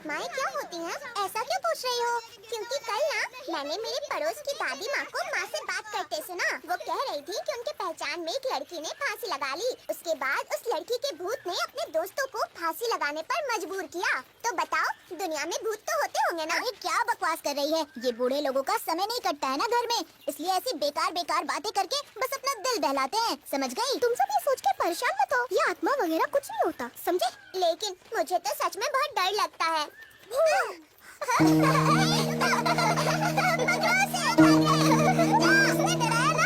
आत्माएं क्या होती हैं? ऐसा क्यों पूछ रही हो? क्योंकि कल ना मैंने मेरे पड़ोस की दादी माँ को माँ से बात करते सुना। वो कह रही थी कि उनके पहचान में एक लड़की ने फांसी लगा ली। उसके बाद उस लड़की के भूत ने अपने दोस्तों को फांसी लगाने पर मजबूर किया। तो बताओ, दुनिया में भूत तो होते होंगे ना? अरे क्या बकवास कर रही है? ये बूढ़े लोगों का समय नहीं कटता है ना घर में, इसलिए ऐसी बेकार बेकार बातें करके बस अपना दिल बहलाते हैं। समझ गई? तुम सब ये सोच के परेशान मत हो, ये आत्मा वगैरह कुछ नहीं होता, समझे? लेकिन मुझे तो सच में बहुत डर लगता है। उसने डराया ना?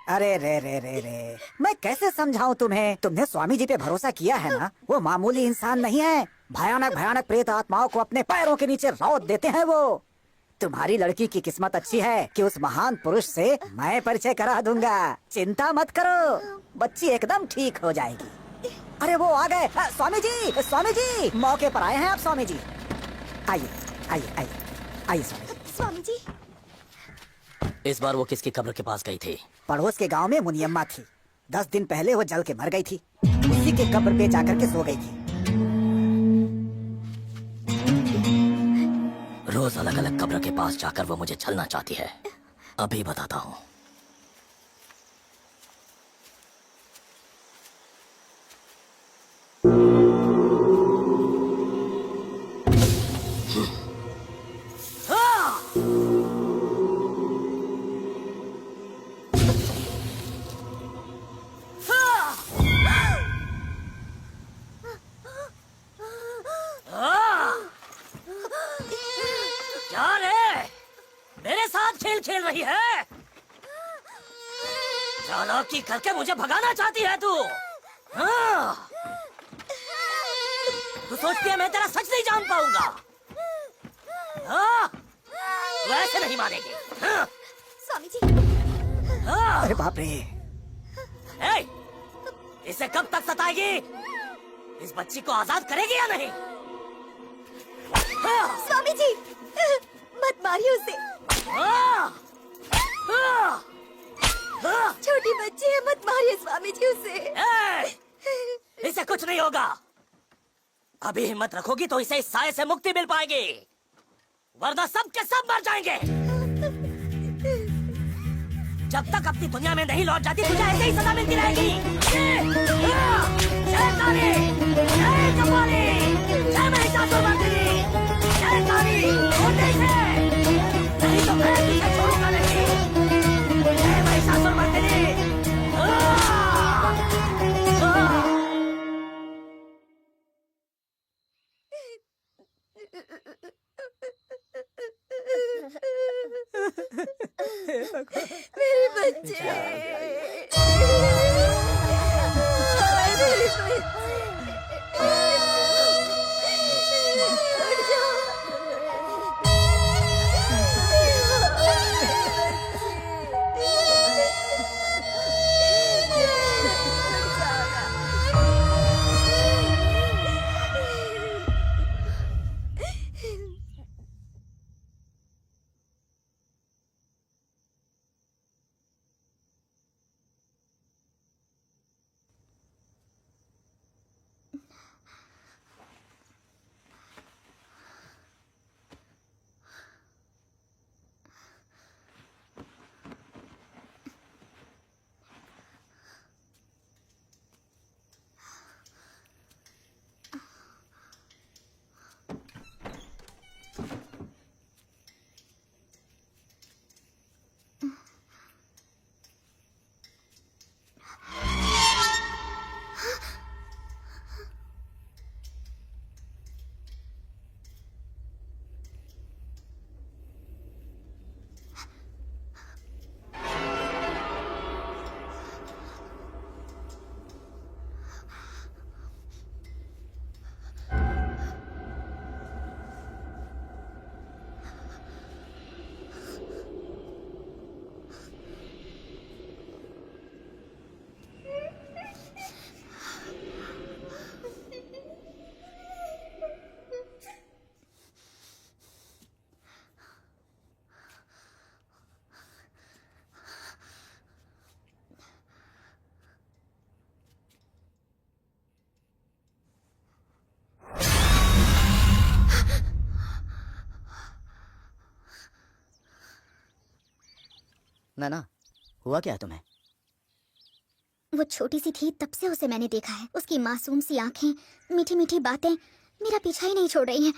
अरे रे रे रे रे, मैं कैसे समझाऊं तुम्हें? तुमने स्वामी जी पे भरोसा किया है ना? वो मामूली इंसान नहीं है। भयानक भयानक प्रेत आत्माओं को अपने पैरों के नीचे रौंद देते हैं वो। तुम्हारी लड़की की किस्मत अच्छी है कि उस महान पुरुष से मैं परिचय करा दूंगा। चिंता मत करो, बच्ची एकदम ठीक हो जाएगी। अरे वो आ गए। स्वामी जी, स्वामी जी, मौके पर आए हैं आप स्वामी जी। आइए आइए आइए आइए स्वामी जी। स्वामी जी, इस बार वो किसकी कब्र के पास गई थी? पड़ोस के गांव में मुनियम्मा थी। 10 दिन पहले वो जल के मर गई थी। उसी के कब्र पे जाकर के सो गई थी। रोज अलग अलग कब्र के पास जाकर वो मुझे छलना चाहती है। अभी बताता हूँ। क्या रे, मेरे साथ खेल खेल रही है? चालाकी करके मुझे भगाना चाहती है तू? हाँ। तू सोचती है मैं तेरा सच नहीं जान पाऊंगा? हाँ? तू ऐसे नहीं मानेगी। हाँ? स्वामी जी। हाँ? अरे बाप रे। ए, इसे कब तक सताएगी? इस बच्ची को आजाद करेगी या नहीं? हाँ? स्वामी जी, मत मारिए होगा। अभी हिम्मत रखोगी तो इसे इस साए से मुक्ति मिल पाएगी, वरना सब के सब मर जाएंगे। जब तक अपनी दुनिया में नहीं लौट जाती तुझे ऐसे ही सजा मिलती रहेगी। जय काली, जय कपाली, जय महिषासुरमर्दिनी, जय काली, उठ ऐसे, नहीं तो मैं तुझे छोड़ूंगा नहीं। जय महिषासुरमर्दिनी। मेरे बच्चे, मेरे नैना, हुआ क्या है तुम्हें? वो छोटी सी थी तब से उसे मैंने देखा है। उसकी मासूम सी आंखें, मीठी मीठी बातें मेरा पीछा ही नहीं छोड़ रही हैं।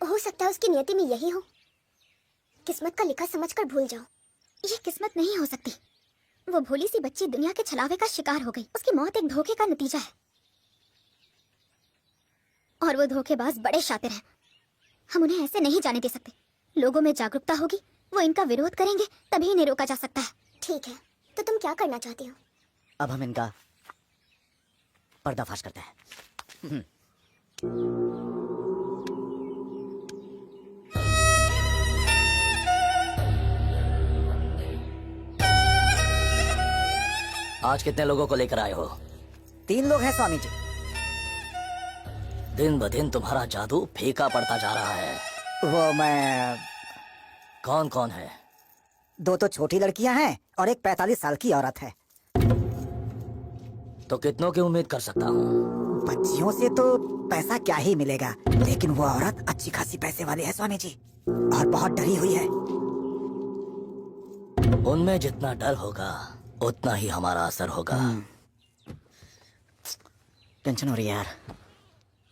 हो सकता है उसकी नियति में यही हो। किस्मत का लिखा समझकर भूल जाओ। ये किस्मत नहीं हो सकती। वो भोली सी बच्ची दुनिया के छलावे का शिकार हो गई। उसकी मौत एक धोखे का नतीजा है, और वो धोखेबाज बड़े शातिर हैं। हम उन्हें ऐसे नहीं जाने दे सकते। लोगों में जागरूकता होगी, वो इनका विरोध करेंगे, तभी इन्हें रोका जा सकता है। ठीक है, तो तुम क्या करना चाहती हो? अब हम इनका पर्दाफाश करते हैं। आज कितने लोगों को लेकर आए हो? 3 लोग हैं स्वामी जी। दिन ब दिन तुम्हारा जादू फीका पड़ता जा रहा है। वो मैं कौन कौन है? 2 तो छोटी लड़कियां हैं और एक 45 साल की औरत है। तो कितनों की उम्मीद कर सकता हूँ? बच्चियों से तो पैसा क्या ही मिलेगा, लेकिन वो औरत अच्छी खासी पैसे वाली है स्वामी जी, और बहुत डरी हुई है। उनमें जितना डर होगा उतना ही हमारा असर होगा। टेंशन हो रही है यार,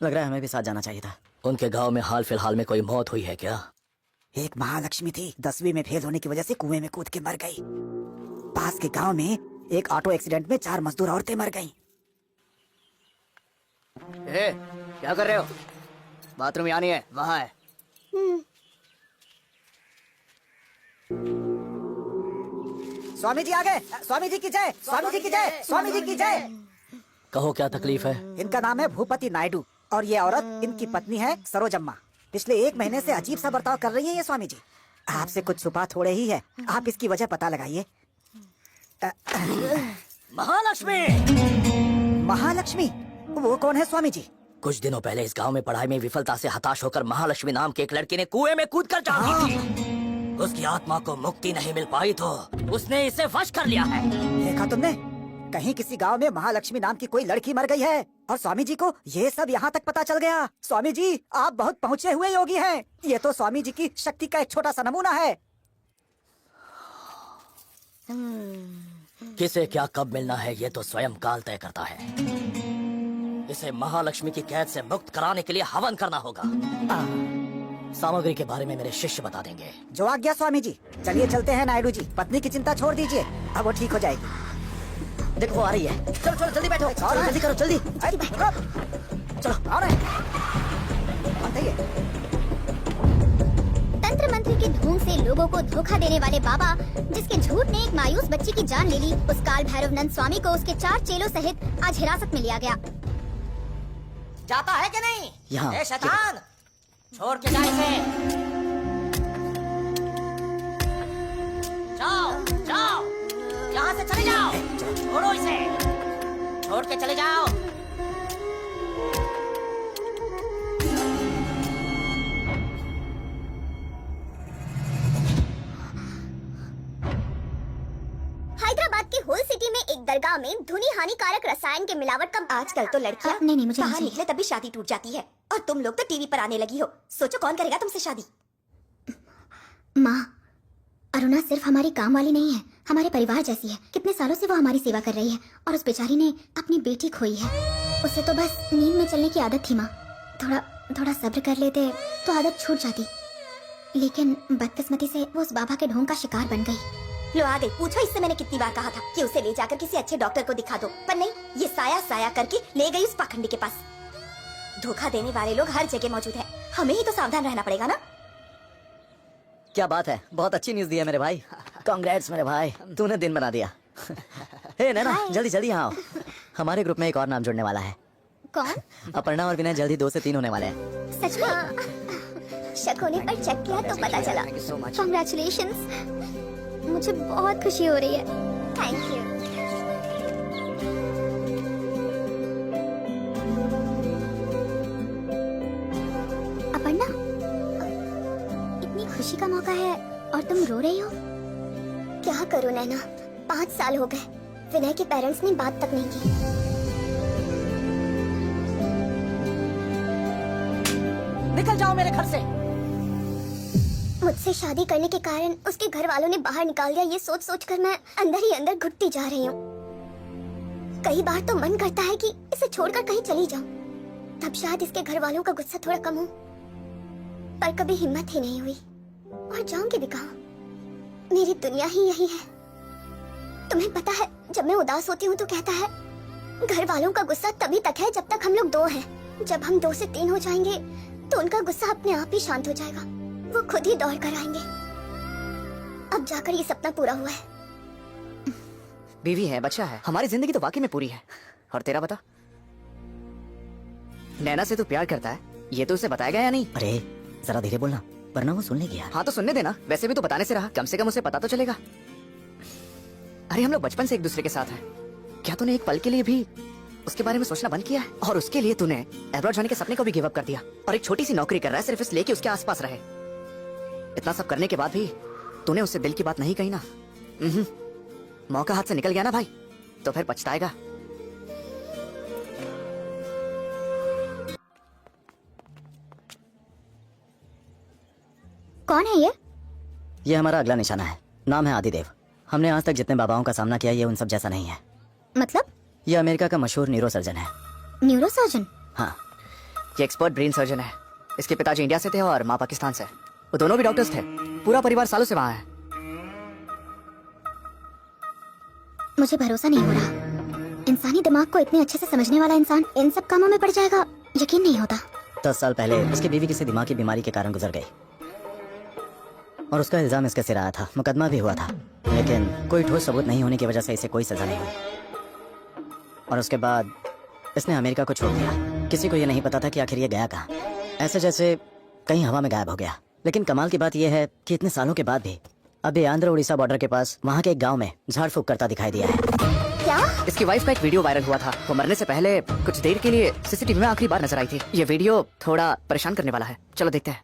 लग रहा है हमें भी साथ जाना चाहिए था। उनके गांव में हाल फिलहाल में कोई मौत हुई है क्या? एक महालक्ष्मी थी, 10वीं में फेल होने की वजह से कुएं में कूद के मर गई। पास के गांव में एक ऑटो एक्सीडेंट में 4 मजदूर औरतें मर गईं। क्या कर रहे हो? बाथरूम यहाँ नहीं है, वहाँ है। स्वामी जी आ गए। स्वामी जी की जय, स्वामी जी की जय, स्वामी जी की जय। कहो क्या तकलीफ है? इनका नाम है भूपति नायडू और ये औरत इनकी पत्नी है सरोजम्मा। पिछले 1 महीने से अजीब सा बर्ताव कर रही है ये स्वामी जी। आपसे कुछ छुपा थोड़े ही है, आप इसकी वजह पता लगाइए। महालक्ष्मी! महालक्ष्मी? वो कौन है स्वामी जी? कुछ दिनों पहले इस गांव में पढ़ाई में विफलता से हताश होकर महालक्ष्मी नाम की एक लड़की ने कुएं में कूदकर जान दी थी। उसकी आत्मा को मुक्ति नहीं मिल पाई तो उसने इसे वश कर लिया है। देखा तुमने? कहीं किसी गांव में महालक्ष्मी नाम की कोई लड़की मर गई है और स्वामी जी को ये सब यहाँ तक पता चल गया। स्वामी जी, आप बहुत पहुँचे हुए योगी हैं। ये तो स्वामी जी की शक्ति का एक छोटा सा नमूना है। किसे क्या कब मिलना है ये तो स्वयं काल तय करता है। इसे महालक्ष्मी की कैद से मुक्त कराने के लिए हवन करना होगा। सामग्री के बारे में मेरे शिष्य बता देंगे। जो आज्ञा स्वामी जी। चलिए चलते हैं नायडू जी, पत्नी की चिंता छोड़ दीजिए, अब वो ठीक हो जाएगी। देखो वो आ रही है। चलो चलो जल्दी बैठो, चलो जल्दी करो जल्दी। चलो आ रहे हैं। बताइए। तंत्र मंत्र की धूम से लोगों को धोखा देने वाले बाबा, जिसके झूठ ने एक मायूस बच्ची की जान ले ली, उस काल भैरव नंद स्वामी को उसके 4 चेलों सहित आज हिरासत में लिया गया। जाता है कि नहीं? यहाँ। ए शैतान, छोड़ के जा इसे। जाओ जाओ, यहाँ से चले जाओ। छोड़ो इसे, छोड़ के चले जाओ। हैदराबाद की होल सिटी में एक दरगाह में धुनी हानिकारक रसायन के मिलावट का आजकल तो लड़कियां नहीं मुझे बाहर निकले तभी शादी टूट जाती है और तुम लोग तो टीवी पर आने लगी हो। सोचो कौन करेगा तुमसे शादी। माँ, अरुणा सिर्फ हमारी काम वाली नहीं है, हमारे परिवार जैसी है। कितने सालों से वो हमारी सेवा कर रही है और उस बेचारी ने अपनी बेटी खोई है। उसे तो बस नींद में चलने की आदत थी माँ। थोड़ा सब्र कर लेते तो आदत छूट जाती, लेकिन बदकिस्मती से वो उस बाबा के ढोंग का शिकार बन गई। लो आ गई। पूछो इससे मैंने कितनी बार कहा था कि उसे ले जाकर किसी अच्छे डॉक्टर को दिखा दो, पर नहीं, ये साया करके ले गई उस पाखंडी के पास। धोखा देने वाले लोग हर जगह मौजूद हैं, हमें ही तो सावधान रहना पड़ेगा ना। क्या बात है, बहुत अच्छी न्यूज दी है मेरे भाई। कांग्रेट्स मेरे भाई, तूने दिन बना दिया। हे नैना, जल्दी जल्दी यहाँ आओ। हमारे ग्रुप में एक और नाम जुड़ने वाला है। कौन? अपर्णा और विनय जल्दी 2 से 3 होने वाले हैं। सच में? शक होने पर चेक किया तो पता चला। Thank you so much. Congratulations, मुझे बहुत खुशी हो रही है। Thank you. अपर्णा, इतनी खुशी का मौका है और तुम रो रही हो। क्या करूं नैना, 5 साल हो गए, विनय के पेरेंट्स ने बात तक नहीं की। निकल जाओ मेरे घर से। मुझसे शादी करने के कारण उसके घर वालों ने बाहर निकाल दिया, ये सोच सोच कर मैं अंदर ही अंदर घुटती जा रही हूँ। कई बार तो मन करता है कि इसे छोड़कर कहीं चली जाऊं, तब शायद इसके घर वालों का गुस्सा थोड़ा कम हो, पर कभी हिम्मत ही नहीं हुई। और जाऊंगी भी कहाँ? मेरी दुनिया ही यही है। तुम्हें पता है, जब मैं उदास होती हूँ तो कहता है घर वालों का गुस्सा तभी तक है जब तक हम लोग 2 हैं। जब हम 2 से 3 हो जाएंगे तो उनका गुस्सा अपने आप ही शांत हो जाएगा, वो खुद ही दौड़ कर आएंगे। अब जाकर ये सपना पूरा हुआ है। बीवी है, बच्चा है, हमारी जिंदगी तो वाकई में पूरी है। और तेरा बता, नैना से तू प्यार करता है, ये तो उसे बताया गया या नहीं? अरे जरा धीरे बोलना, वरना वो सुनने गया। हाँ तो सुनने देना, वैसे भी तो बताने से रहा, कम से कम उसे पता तो चलेगा। अरे हम लोग बचपन से एक दूसरे के साथ हैं, क्या तूने एक पल के लिए भी उसके बारे में सोचना बंद किया है? और उसके लिए तूने अब्रॉड जाने के सपने को भी गिव अप कर दिया और एक छोटी सी नौकरी कर रहा है सिर्फ इसलिए कि उसके आसपास रहे। इतना सब करने के बाद भी तूने उससे दिल की बात नहीं कही ना। मौका हाथ से निकल गया ना भाई, तो फिर पछताएगा। कौन है ये? ये हमारा अगला निशाना है, नाम है आदिदेव। हमने आज तक जितने बाबाओं का सामना किया, ये उन सब जैसा नहीं है। मतलब? ये अमेरिका का मशहूर न्यूरो सर्जन है। Neuro surgeon? हाँ, ये एक्सपर्ट ब्रेन सर्जन है। इसके पिताजी इंडिया से थे और माँ पाकिस्तान से। वो दोनों भी डॉक्टर्स थे, पूरा परिवार सालों से वहाँ है। मुझे भरोसा नहीं हो रहा, इंसानी दिमाग को इतने अच्छे से समझने वाला इंसान इन सब कामों में पड़ जाएगा, यकीन नहीं होता। 10 साल पहले इसकी बीवी किसी दिमाग की बीमारी के कारण गुजर गई और उसका इल्जाम इसके सिर आया था। मुकदमा भी हुआ था, लेकिन कोई ठोस सबूत नहीं होने की वजह से इसे कोई सजा नहीं हुई। और उसके बाद इसने अमेरिका को छोड़ दिया। किसी को ये नहीं पता था कि आखिर ये गया कहाँ, ऐसे जैसे कहीं हवा में गायब हो गया। लेकिन कमाल की बात यह है कि इतने सालों के बाद भी अभी आंध्र उड़ीसा बॉर्डर के पास वहाँ के एक गांव में झाड़ फूक करता दिखाई दिया है। क्या? इसकी वाइफ का एक वीडियो वायरल हुआ था। वो मरने से पहले कुछ देर के लिए सीसीटीवी में आखिरी बार नजर आई थी। ये वीडियो थोड़ा परेशान करने वाला है, चलो देखते हैं।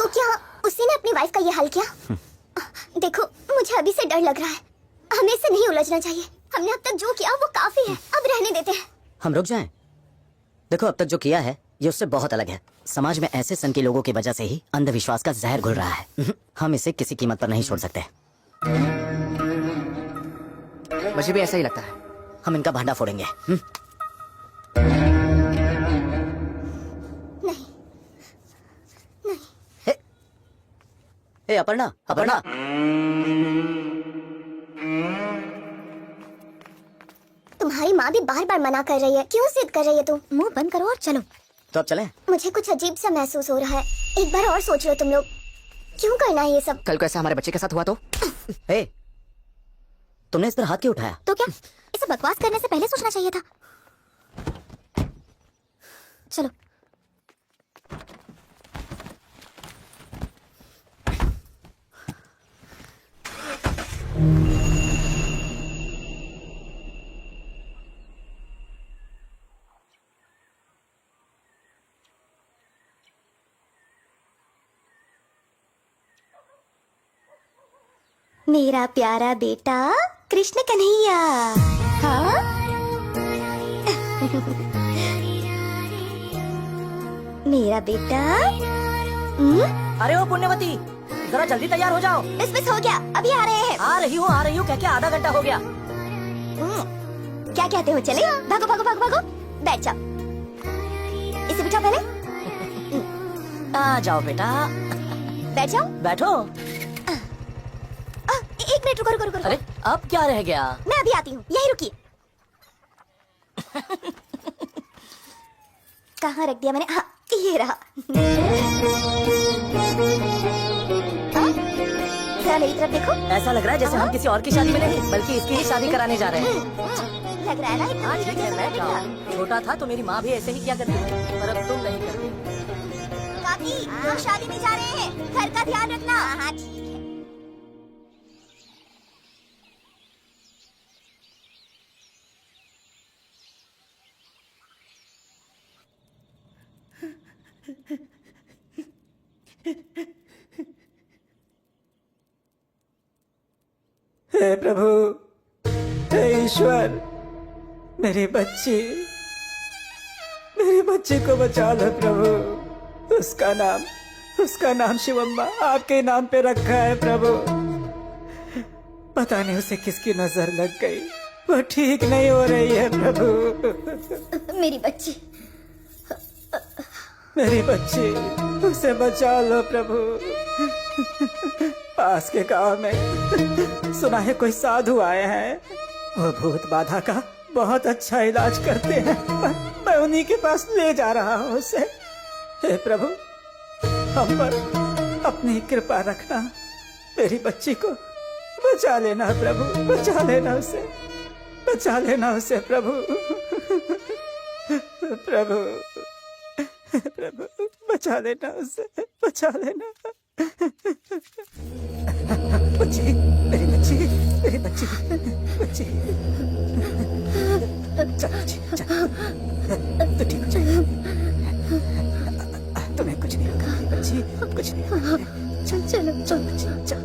तो क्या उसी ने अपनी वाइफ का ये हाल किया? देखो मुझे अभी से डर लग रहा है, हमें इससे नहीं उलझना चाहिए। हमने अब तक जो किया वो काफी है, अब रहने देते हैं। हम रुक जाएं? देखो अब तक जो किया है ये उससे बहुत अलग है। समाज में ऐसे सन के लोगों की वजह से ही अंधविश्वास का जहर घुल रहा है। हम इसे किसी कीमत पर नहीं छोड़ सकते। मुझे भी ऐसा ही लगता है। हम इनका भांडा फोड़ेंगे। ए अपर्णा, अपर्णा। तुम्हारी माँ भी बार बार मना कर रही है, क्यों जिद कर रही है तुम? मुंह बंद करो और चलो। तो अब चलें? मुझे कुछ अजीब सा महसूस हो रहा है, एक बार और सोच लो तुम लोग। क्यों करना है ये सब? कल को ऐसा हमारे बच्चे के साथ हुआ तो? ए, तुमने इस पर हाथ क्यों उठाया? तो क्या इसे बकवास करने से पहले सोचना चाहिए था? चलो। मेरा प्यारा बेटा कृष्ण कन्हैया। हाँ? मेरा बेटा। अरे ओ पुण्यवती, जरा जल्दी तैयार हो जाओ। बस हो गया, अभी आ रहे हैं। आ रही हूँ कह के आधा घंटा हो गया। क्या कहते हो? चले? भागो भागो भागो भागो, बैठ जाओ। इसे बिठाओ पहले। आ जाओ बेटा, बैठ जाओ। बैठो। एक मिनट रुको रुको रुको। अरे अब क्या रह गया? मैं अभी आती हूँ, यही रुकिए। कहाँ रख दिया मैंने? हाँ ये रहा। हाँ? जरा मेरी तरफ देखो। ऐसा लग रहा है जैसे हम किसी और की शादी में नहीं बल्कि इसकी ही शादी कराने जा रहे हैं। लग रहा है ना? एकदम हाँ हीरो ठीक है, जैसा बैठ लग रहा है। जाओ। छोटा था तो मेरी माँ भी ऐसे ही किया करती थी, पर अब तुम नहीं करती। काकी, हम शादी में जा रहे हैं, घर का ध्यान रखना। हाँ ठीक है। हे प्रभु, हे ईश्वर, मेरी बच्ची को बचा लो प्रभु। उसका नाम शिवम्मा आपके नाम पे रखा है प्रभु। पता नहीं उसे किसकी नजर लग गई, वो ठीक नहीं हो रही है प्रभु। मेरी बच्ची, उसे बचा लो प्रभु। पास के गांव में सुना है कोई साधु आए हैं, वो भूत बाधा का बहुत अच्छा इलाज करते हैं। मैं उन्हीं के पास ले जा रहा हूँ उसे। हे प्रभु, हम पर अपनी कृपा रखना, मेरी बच्ची को बचा लेना प्रभु, बचा लेना उसे प्रभु। प्रभु बचा लेना उसे, बचा लेना। बच्ची, मेरी बच्ची। चल बच्ची, चल। तो ठीक हो जाएगा। तुम्हें कुछ नहीं होगा बच्ची, कुछ नहीं होगा। चल बच्ची, चल।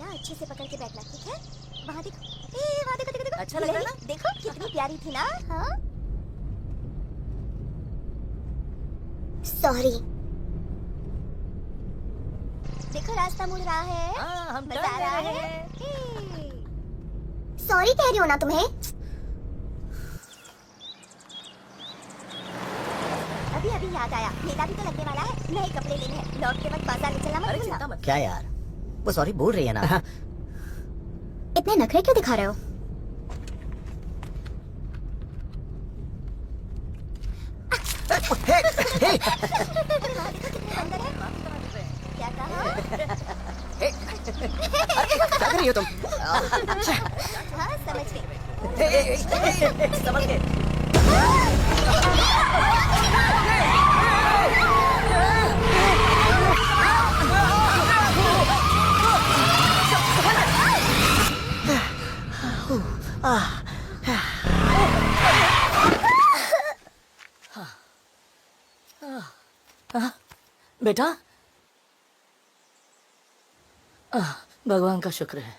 अच्छे से पकड़ के बैठना, ठीक है? वहाँ देखो, वहाँ देखो। अच्छा लग रहा है ना? देखो कितनी प्यारी थी ना। हाँ? सॉरी। देखो रास्ता मुड़ रहा है। हाँ, हम मजा टर्न आ ले रहा रहे है। सॉरी कह रही हो ना तुम्हें? अभी याद आया, मेला भी तो लगने वाला है, नए कपड़े लेने हैं, लौटते वक्त बाजार में चलना मत अरे भूलना। चिंता मत। क्या यार, वो सॉरी बोल रही है ना। इतने नखरे क्यों दिखा रहे हो? क्या कहा? क्या कर रही हो तुम? हाँ समझ गई। समझ गए। बेटा भगवान का शुक्र है,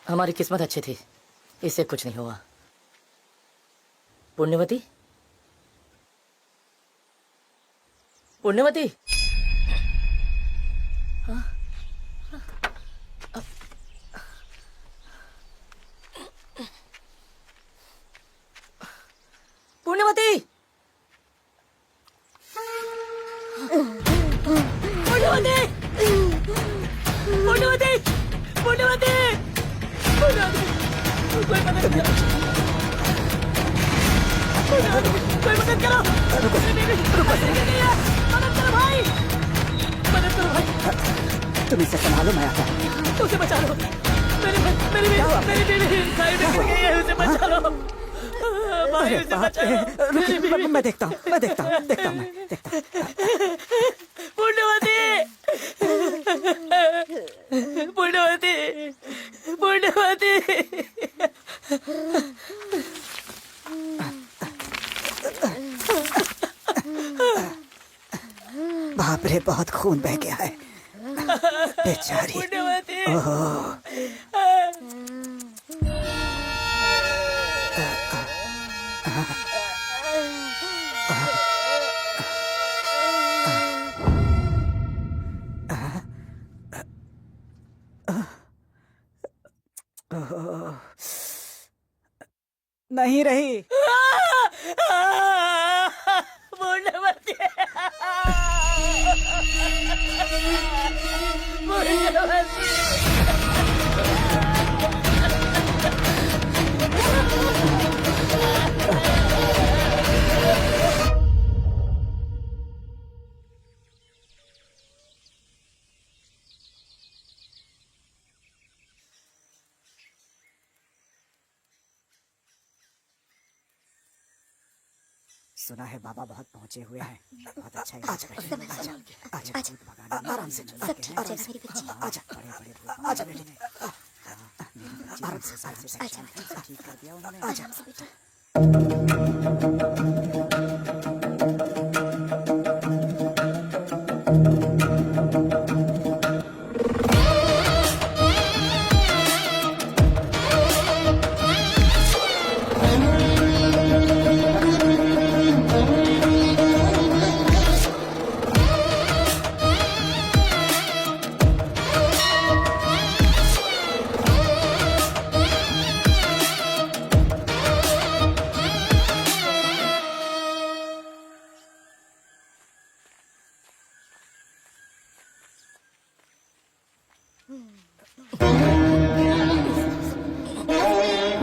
हमारी किस्मत अच्छी थी, इससे कुछ नहीं हुआ। पुण्यवती, पुण्यवती, पुण्यवती, पुण्यवती, पुण्यवती, पुण्यवती, कोई मदद करो, कोई मदद करो, मदद करो भाई, मदद करो भाई, तुम इसे संभालो, मैं आता हूँ। उसे बचा लो, मेरी बीवी साइड में गिर गई है, उसे बचा लो भाई, उसे बचा लो। मैं देखता हूँ, मैं देखता हूँ, देखता हूँ, मैं देखता हूँ। पुण्यवती, पुण्यवती, पुण्यवती, बाप रे, बहुत खून बह गया है बेचारी। पुण्यवती, नहीं रही। पुण्यवती, पुण्यवती, सुना है बाबा बहुत पहुंचे हुए हैं। बहुत अच्छा है। आजा बेटे, आजा, आजा, आराम से चल, आजा मेरी बच्ची, आजा, बड़े बड़े, आजा बेटे, आराम से, आजा, ठीक कर दिया उन्होंने, आजा।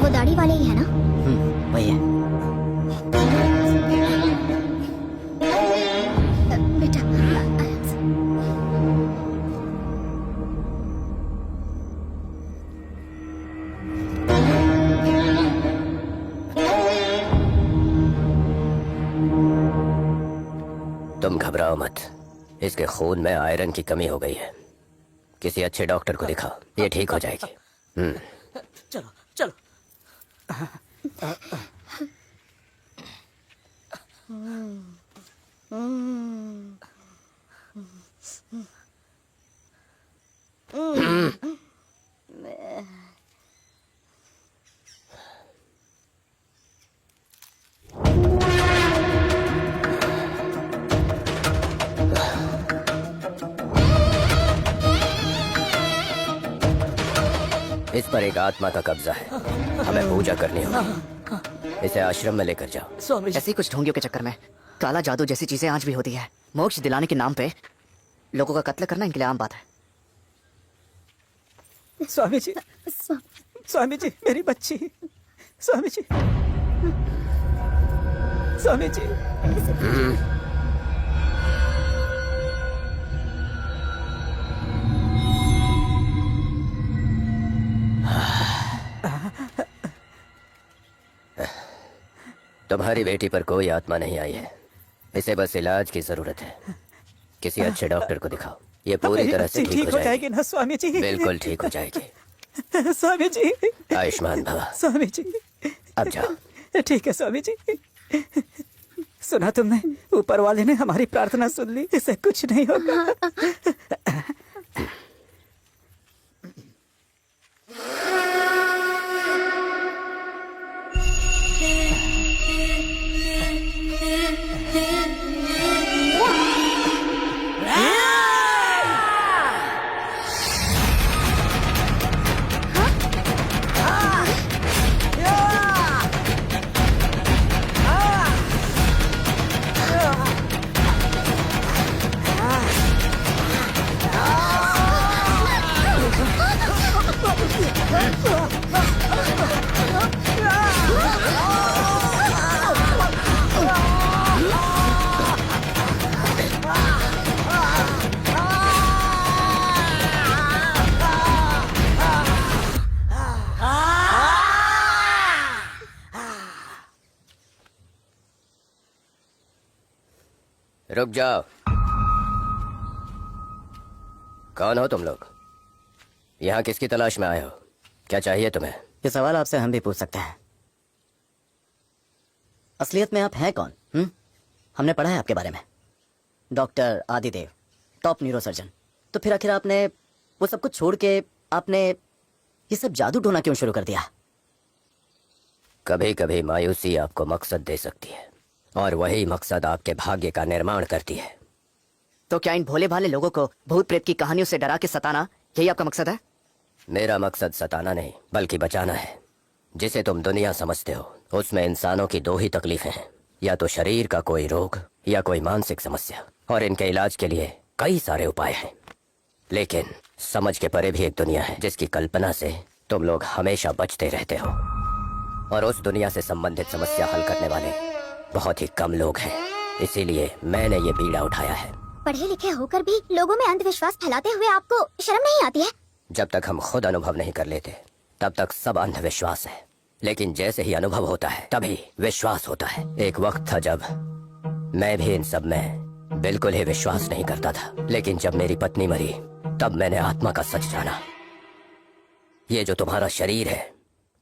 वो दाढ़ी वाले ही है ना? वही है। बेटा आराम से। तुम घबराओ मत, इसके खून में आयरन की कमी हो गई है। किसी अच्छे डॉक्टर को दिखाओ, ये ठीक हो जाएगी। चलो चलो। इस पर एक आत्मा का कब्जा है, हमें पूजा करनी होगी। इसे आश्रम में लेकर जाओ। स्वामी जी, ऐसी कुछ ढोंगियों के चक्कर में काला जादू जैसी चीजें आज भी होती है। मोक्ष दिलाने के नाम पे लोगों का कत्ल करना इनके लिए आम बात है। स्वामी जी, स्वामी जी, मेरी बच्ची, स्वामी जी, स्वामी जी। तुम्हारी बेटी पर कोई आत्मा नहीं आई है, इसे बस इलाज की जरूरत है। किसी अच्छे डॉक्टर को दिखाओ, ये पूरी तरह से ठीक हो जाएगी ना स्वामी जी? बिल्कुल ठीक हो जाएगी। स्वामी जी, आयुष्मान भवा। स्वामी जी, अब जाओ। ठीक है स्वामी जी। सुना तुमने? ऊपर वाले ने हमारी प्रार्थना सुन ली, इसे कुछ नहीं होगा। रुक जाओ। कौन हो तुम लोग? यहाँ किसकी तलाश में आए हो? क्या चाहिए तुम्हें? ये सवाल आपसे हम भी पूछ सकते हैं। असलियत में आप हैं कौन? हमने पढ़ा है आपके बारे में, डॉक्टर आदिदेव, टॉप न्यूरोसर्जन। तो फिर आखिर आपने वो सब कुछ छोड़ के आपने ये सब जादू टोना क्यों शुरू कर दिया? कभी कभी मायूसी आपको मकसद दे सकती है और वही मकसद आपके भाग्य का निर्माण करती है। तो क्या इन भोले भाले लोगों को भूत प्रेत की कहानियों से डरा के सताना यही आपका मकसद है? मेरा मकसद सताना नहीं बल्कि बचाना है। जिसे तुम दुनिया समझते हो उसमें इंसानों की दो ही तकलीफें हैं, या तो शरीर का कोई रोग या कोई मानसिक समस्या, और इनके इलाज के लिए कई सारे उपाय हैं। लेकिन समझ के परे भी एक दुनिया है जिसकी कल्पना से तुम लोग हमेशा बचते रहते हो, और उस दुनिया से संबंधित समस्या हल करने वाले बहुत ही कम लोग हैं। इसीलिए मैंने ये बीड़ा उठाया है। पढ़े लिखे होकर भी लोगों में अंधविश्वास फैलाते हुए आपको शर्म नहीं आती है? जब तक हम खुद अनुभव नहीं कर लेते तब तक सब अंधविश्वास है, लेकिन जैसे ही अनुभव होता है तभी विश्वास होता है। एक वक्त था जब मैं भी इन सब में बिल्कुल ही विश्वास नहीं करता था, लेकिन जब मेरी पत्नी मरी तब मैंने आत्मा का सच जाना। ये जो तुम्हारा शरीर है,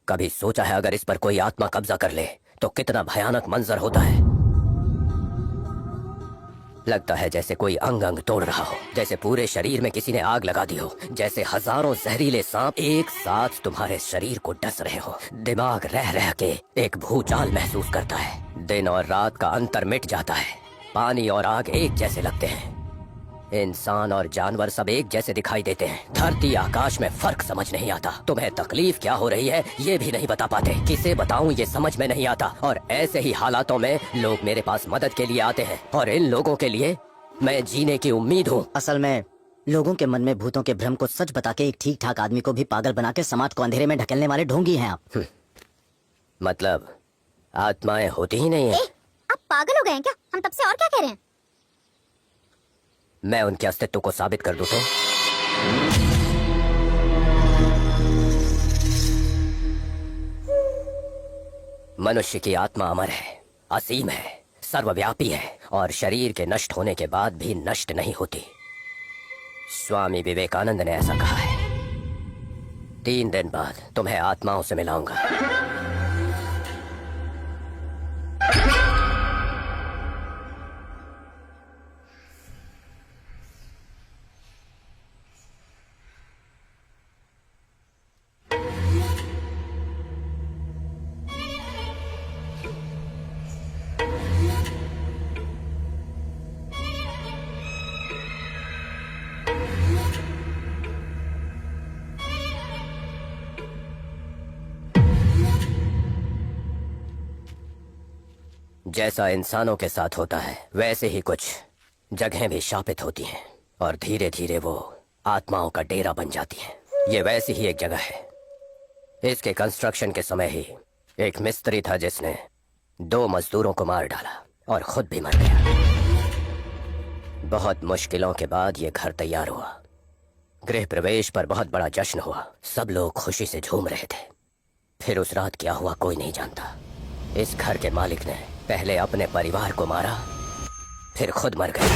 कभी सोचा है अगर इस पर कोई आत्मा कब्जा कर ले तो कितना भयानक मंजर होता है? लगता है जैसे कोई अंग अंग तोड़ रहा हो, जैसे पूरे शरीर में किसी ने आग लगा दी हो, जैसे हजारों जहरीले सांप एक साथ तुम्हारे शरीर को डस रहे हो। दिमाग रह रह के एक भूचाल महसूस करता है। दिन और रात का अंतर मिट जाता है। पानी और आग एक जैसे लगते हैं। इंसान और जानवर सब एक जैसे दिखाई देते हैं। धरती आकाश में फर्क समझ नहीं आता। तुम्हें तकलीफ क्या हो रही है ये भी नहीं बता पाते। किसे बताऊं ये समझ में नहीं आता। और ऐसे ही हालातों में लोग मेरे पास मदद के लिए आते हैं, और इन लोगों के लिए मैं जीने की उम्मीद हूँ। असल में लोगों के मन में भूतों के भ्रम को सच बता के एक ठीक ठाक आदमी को भी पागल बना के समाज को अंधेरे में ढकेलने वाले ढोंगी हैं आप। मतलब आत्माएं होती ही नहीं है? आप पागल हो गए हैं क्या? हम तब से और क्या कह रहे हैं? मैं उनके अस्तित्व को साबित कर दूं तो? मनुष्य की आत्मा अमर है, असीम है, सर्वव्यापी है, और शरीर के नष्ट होने के बाद भी नष्ट नहीं होती। स्वामी विवेकानंद ने ऐसा कहा है। 3 दिन बाद तुम्हें आत्माओं से मिलाऊंगा। जैसा इंसानों के साथ होता है वैसे ही कुछ जगहें भी शापित होती हैं, और धीरे धीरे वो आत्माओं का डेरा बन जाती हैं। ये वैसी ही एक जगह है। इसके कंस्ट्रक्शन के समय ही एक मिस्त्री था जिसने 2 मजदूरों को मार डाला और खुद भी मर गया। बहुत मुश्किलों के बाद ये घर तैयार हुआ। गृह प्रवेश पर बहुत बड़ा जश्न हुआ। सब लोग खुशी से झूम रहे थे। फिर उस रात क्या हुआ कोई नहीं जानता। इस घर के मालिक ने पहले अपने परिवार को मारा, फिर खुद मर गए।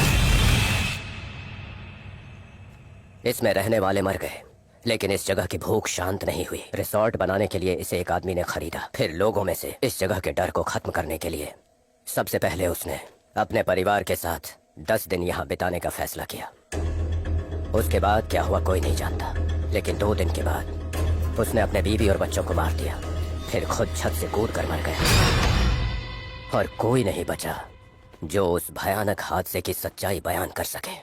इसमें रहने वाले मर गए, लेकिन इस जगह की भूख शांत नहीं हुई। रिसोर्ट बनाने के लिए इसे एक आदमी ने खरीदा। फिर लोगों में से इस जगह के डर को खत्म करने के लिए सबसे पहले उसने अपने परिवार के साथ 10 दिन यहाँ बिताने का फैसला किया। उसके बाद क्या हुआ कोई नहीं जानता, लेकिन 2 दिन के बाद उसने अपने बीवी और बच्चों को मार दिया, फिर खुद छत से कूद कर मर गया। और कोई नहीं बचा जो उस भयानक हादसे की सच्चाई बयान कर सके।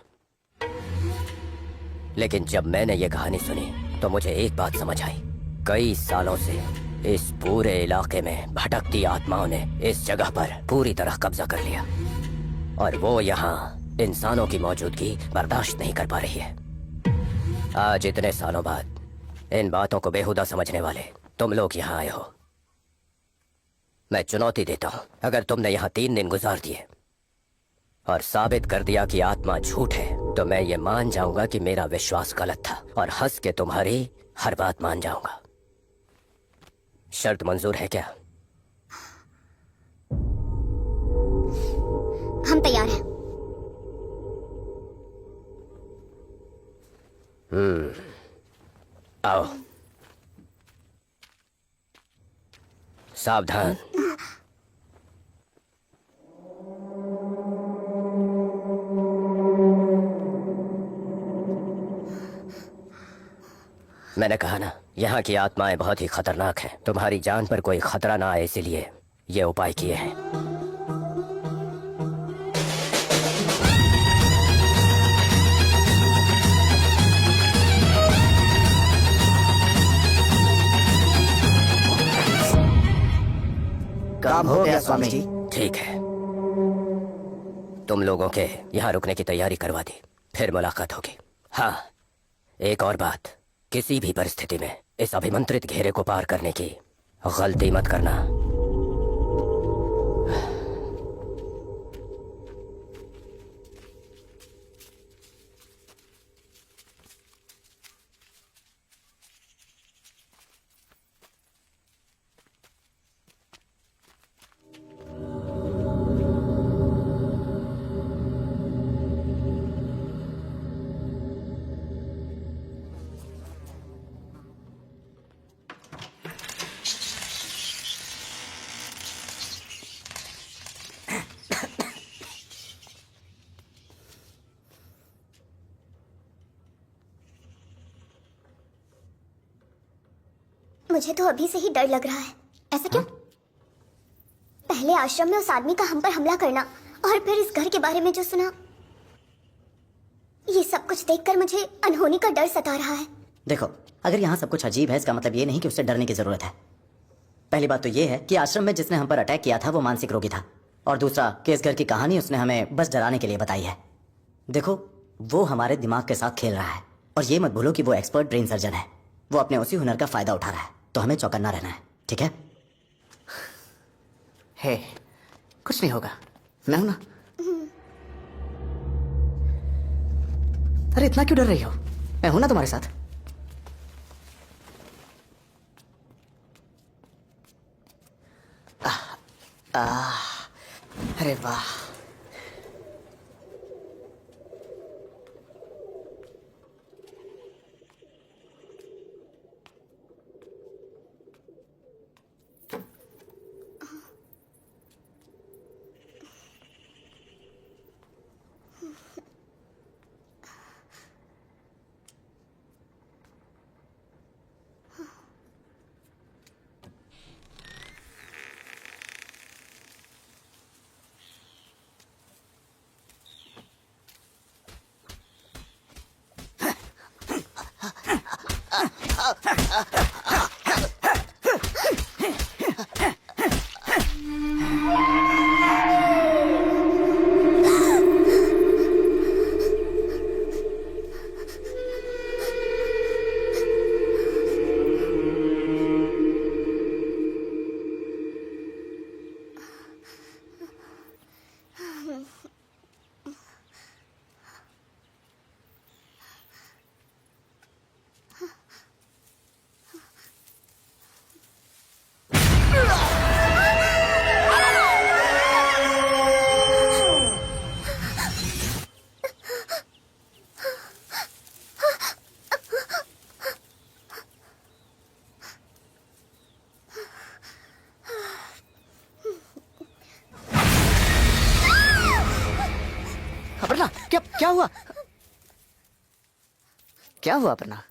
लेकिन जब मैंने ये कहानी सुनी तो मुझे एक बात समझ आई। कई सालों से इस पूरे इलाके में भटकती आत्माओं ने इस जगह पर पूरी तरह कब्जा कर लिया, और वो यहाँ इंसानों की मौजूदगी बर्दाश्त नहीं कर पा रही है। आज इतने सालों बाद इन बातों को बेहुदा समझने वाले तुम लोग यहाँ आए हो। मैं चुनौती देता हूँ, अगर तुमने यहाँ 3 दिन गुजार दिए और साबित कर दिया कि आत्मा झूठ है, तो मैं ये मान जाऊंगा कि मेरा विश्वास गलत था और हंस के तुम्हारी हर बात मान जाऊंगा। शर्त मंजूर है क्या? हम तैयार हैं। आओ। सावधान। मैंने कहा ना, यहाँ की आत्माएं बहुत ही खतरनाक हैं। तुम्हारी जान पर कोई खतरा ना आए इसीलिए ये उपाय किए हैं। काम हो गया स्वामी जी। ठीक है, तुम लोगों के यहाँ रुकने की तैयारी करवा दी, फिर मुलाकात होगी। हाँ, एक और बात, किसी भी परिस्थिति में इस अभिमंत्रित घेरे को पार करने की गलती मत करना। मुझे तो अभी से ही डर लग रहा है। ऐसा क्यों? पहले आश्रम में उस आदमी का हम पर हमला करना, और फिर इस घर के बारे में जो सुना, ये सब कुछ देखकर मुझे अनहोनी का डर सता रहा है। देखो, अगर यहाँ सब कुछ अजीब है इसका मतलब ये नहीं कि उससे डरने की जरूरत है। पहली बात तो ये है कि आश्रम में जिसने हम पर अटैक किया था वो मानसिक रोगी था, और दूसरा कि इस घर की कहानी उसने हमें बस डराने के लिए बताई है। देखो, वो हमारे दिमाग के साथ खेल रहा है, और ये मत भूलो कि वो एक्सपर्ट ब्रेन सर्जन है। वो अपने उसी हुनर का फायदा उठा रहा है, तो हमें चौकन्ना रहना है, ठीक है? हे, कुछ नहीं होगा, मैं हूं ना। अरे इतना क्यों डर रही हो? मैं हूं ना तुम्हारे साथ। अरे वाह, क्या हुआ? क्या हुआ अपर्णा?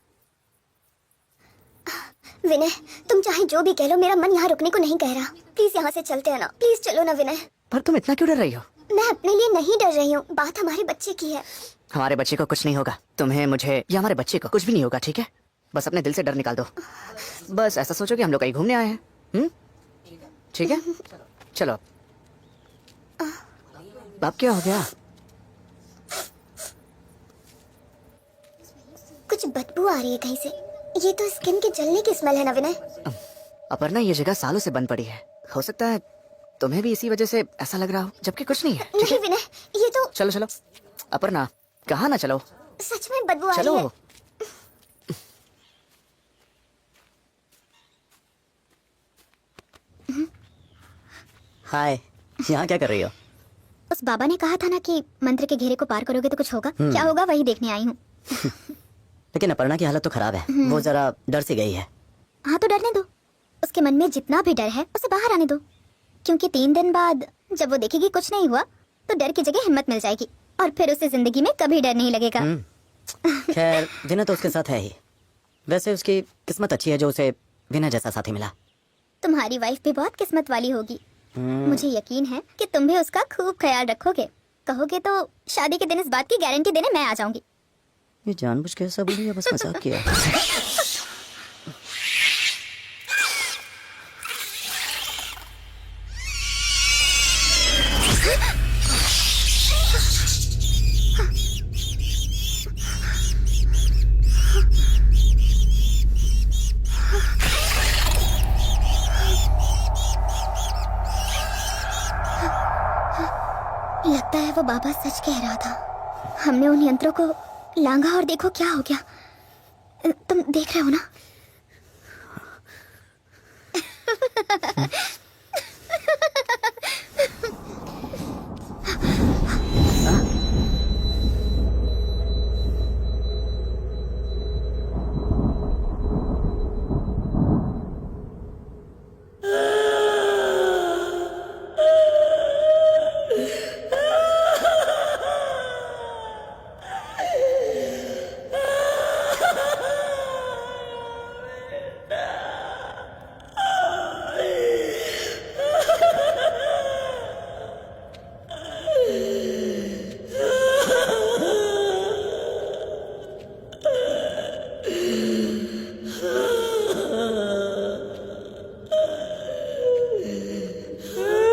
विनय, तुम चाहे जो भी कह लो, मेरा मन यहाँ रुकने को नहीं कह रहा। प्लीज यहाँ से चलते हैं ना, प्लीज चलो ना विनय। पर तुम इतना क्यों डर रही हो? मैं अपने लिए नहीं डर रही हूँ, बात हमारे बच्चे की है। हमारे बच्चे को कुछ नहीं होगा, तुम्हें, मुझे या हमारे बच्चे को कुछ भी नहीं होगा, ठीक है? बस अपने दिल से डर निकाल दो। बस ऐसा सोचो कि हम लोग कहीं घूमने आए हैं। ठीक है, चलो। अब क्या हो गया? कुछ बदबू आ रही है कहीं से। ये तो स्किन के जलने की स्मेल है ना विनय। अपर्णा, ये जगह सालों से बंद पड़ी है, हो सकता है तुम्हें भी इसी वजह से ऐसा लग रहा हो, जबकि कुछ नहीं है। ठीक नहीं है? विनय, ये तो चलो चलो। अपर्णा, कहाँ ना चलो, सच में बदबू आ रही चलो। है। हाय, यहाँ क्या कर रही हो? उस बाबा ने कहा था ना कि मंत्र के घेरे को पार करोगे तो कुछ होगा। क्या होगा वही देखने आई हूँ। लेकिन अपर्णा की हालत तो खराब है, वो जरा डर सी गई है। हाँ तो डरने दो, उसके मन में जितना भी डर है उसे बाहर आने दो, क्योंकि 3 दिन बाद जब वो देखेगी कुछ नहीं हुआ तो डर की जगह हिम्मत मिल जाएगी और फिर उसे जिंदगी में कभी डर नहीं लगेगा। खैर, विनय तो उसके साथ है ही। वैसे उसकी किस्मत अच्छी है जो उसे विनय जैसा साथी मिला। तुम्हारी वाइफ भी बहुत किस्मत वाली होगी। मुझे यकीन है कि तुम भी उसका खूब ख्याल रखोगे। कहोगे तो शादी के दिन इस बात की गारंटी देने मैं आ जाऊंगी। ये जानबूझ के ऐसा बोली या बस मजाक किया? लगता है वो बाबा सच कह रहा था। हमने उन यंत्रों को लांघा और देखो क्या हो गया। तुम देख रहे हो ना?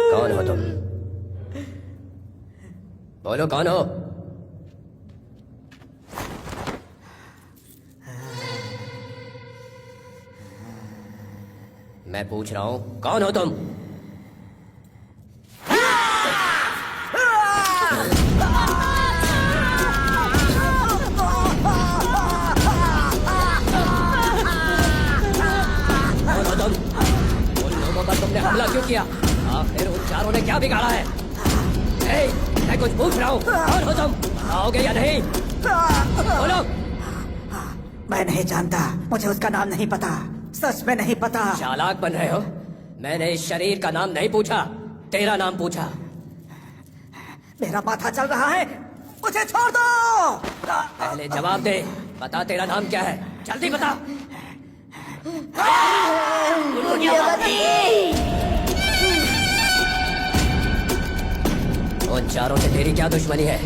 कौन हो तुम? बोलो कौन हो? मैं पूछ रहा हूं, कौन हो तुम? कौन हो तुम? उन लोगों पर तुमने हमला क्यों किया? आखिर उन चारों ने क्या बिगाड़ा है? ए, मैं कुछ पूछ रहा हूँ, कौन हो तुम? आओगे या नहीं? बोलो। मैं नहीं जानता, मुझे उसका नाम नहीं पता, सच में नहीं पता। चालाक बन रहे हो। मैंने इस शरीर का नाम नहीं पूछा, तेरा नाम पूछा। मेरा माथा चल रहा है, मुझे छोड़ दो। पहले जवाब दे, बता तेरा नाम क्या है, जल्दी बता। उन चारों से तेरी क्या दुश्मनी है?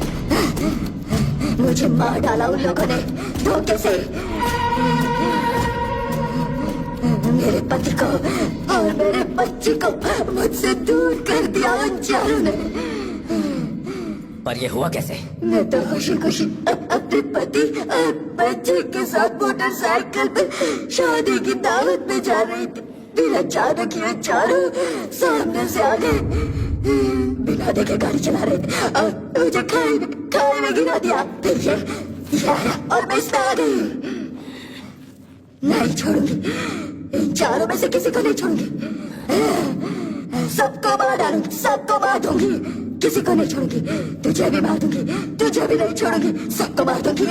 मुझे मार डाला उन लोगों ने धोखे से। मेरे पति को और मेरे बच्चे को मुझसे दूर कर दिया उन चारों ने। पर ये हुआ कैसे? मैं तो खुशी खुशी अपने पति और बच्चे के साथ मोटरसाइकिल पे शादी की दावत में जा रही थी। फिर अचानक ये चारों सामने से आ गए, बिना देखे गाड़ी चला रहे थे और मुझे खाई में गिरा दिया। फिर ये आया और मैं इसमें आ गई। नहीं छोड़ूंगी, इन चारों में से किसी को नहीं छोड़ूंगी। सबको मार डालूंगी, सबको मार दूंगी, किसी को नहीं छोड़ूंगी। तुझे भी मार दूंगी, तुझे भी नहीं छोड़ूंगी, सबको मार दूंगी।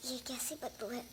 ये कैसी बदबू है?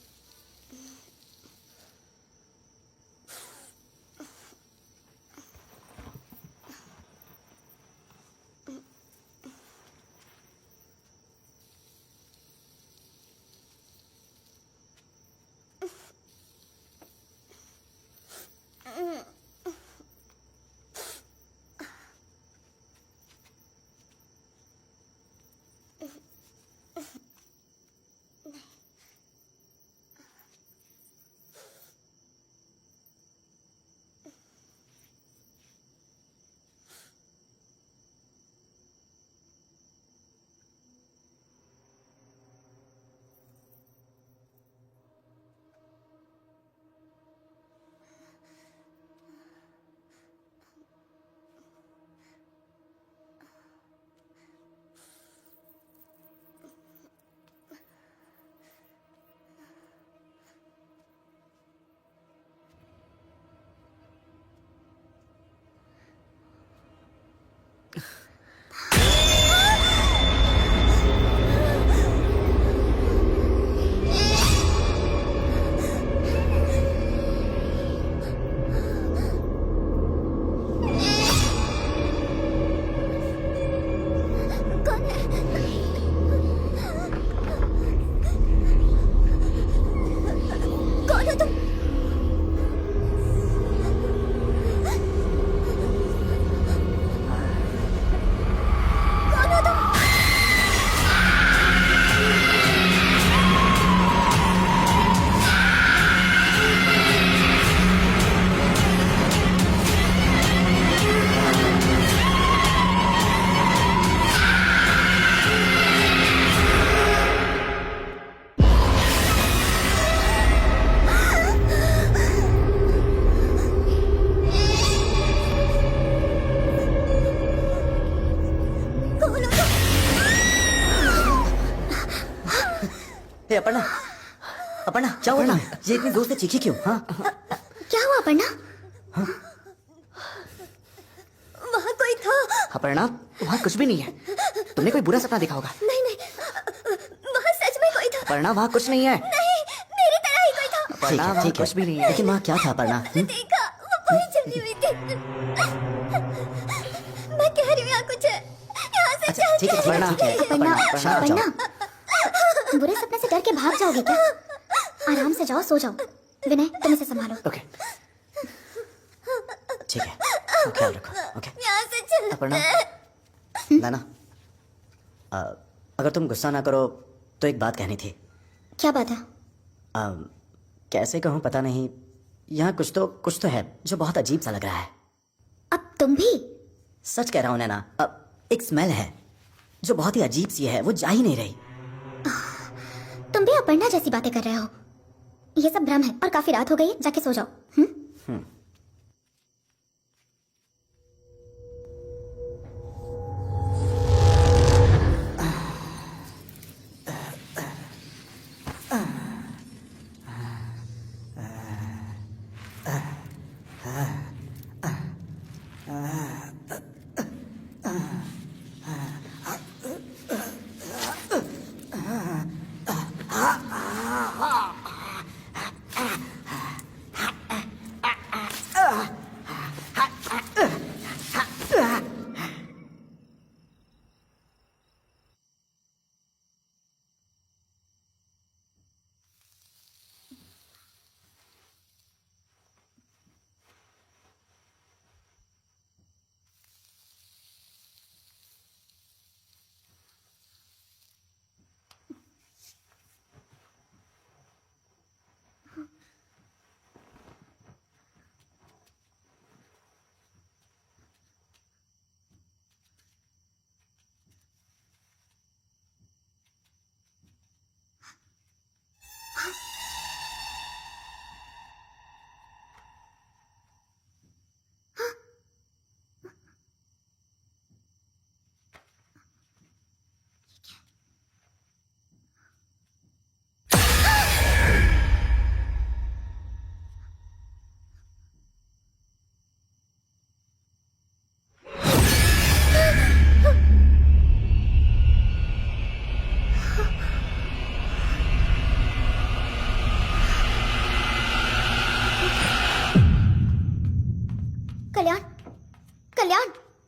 हे अपर्णा, अपर्णा क्या हुआ तुम्हें? ये इतनी जोर से चीखी क्यों? हाँ क्या हुआ अपर्णा? वहाँ कोई था? अपर्णा, वहाँ कुछ भी नहीं है। तुमने कोई बुरा सपना देखा होगा। नहीं नहीं, वहाँ सच में कोई था। अपर्णा, वहाँ कुछ नहीं है। नहीं, मेरी तरह ही कोई था। अपर्णा, वहाँ कुछ भी नहीं है। लेकिन वहाँ क्या था अपर्णा? मैंने देखा, वो पूरी जली हुई थी। मैं कह रही हूँ यहाँ कुछ है। यहाँ से चल ठीक है, अपर्णा, अपर्णा, अपर्णा, बुरे सपने से डर के भाग जाओगे क्या? आराम से जाओ, सो जाओ। विनय, तुम इसे संभालो। ओके, ठीक है, ख्याल रखो। ओके यहाँ से चल। अपर्णा, नाना, अगर तुम गुस्सा ना करो तो एक बात कहनी थी। क्या बात है? कैसे कहूँ पता नहीं, यहाँ कुछ तो है जो बहुत अजीब सा लग रहा है। अब तुम भी? सच कह रहा हूँ नैना, एक स्मेल है जो बहुत ही अजीब सी है, वो जा ही नहीं रही। तुम भी अपर्णा जैसी बातें कर रहे हो। ये सब भ्रम है और काफी रात हो गई है, जाके सो जाओ।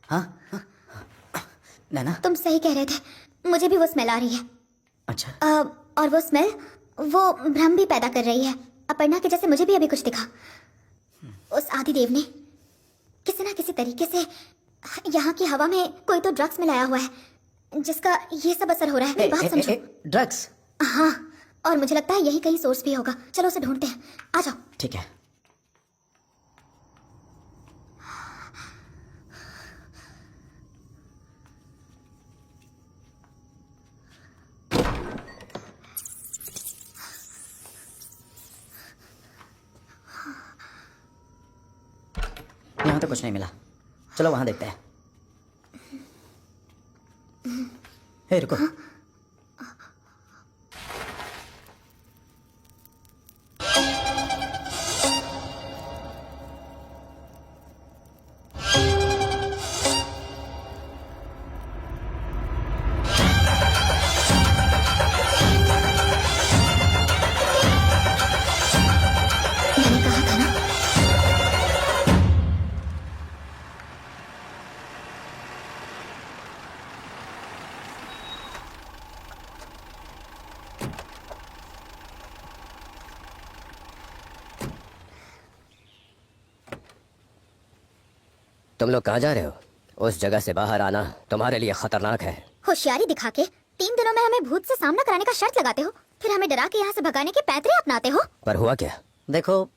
हाँ नैना। तुम सही कह रहे थे, मुझे भी वो स्मेल आ रही है। अच्छा। और वो स्मेल वो भ्रम भी पैदा कर रही है। अपर्णा के जैसे मुझे भी अभी कुछ दिखा। उस आदिदेव ने किसी ना किसी तरीके से यहाँ की हवा में कोई तो ड्रग्स मिलाया हुआ है जिसका ये सब असर हो रहा है। मेरी बात समझो। ड्रग्स? हाँ, और मुझे लगता है यही कहीं सोर्स भी होगा। चलो उसे ढूंढते हैं, आ जाओ। ठीक है। यहाँ तो कुछ नहीं मिला, चलो वहां देखते हैं। हे रुको। मैंने कहा था ना। तुम लोग कहाँ जा रहे हो? उस जगह से बाहर आना तुम्हारे लिए खतरनाक है। होशियारी दिखा के 3 दिनों में हमें भूत से सामना कराने का शर्त लगाते हो, फिर हमें डरा के यहाँ से भगाने के पैतरे अपनाते हो। पर हुआ क्या? देखो,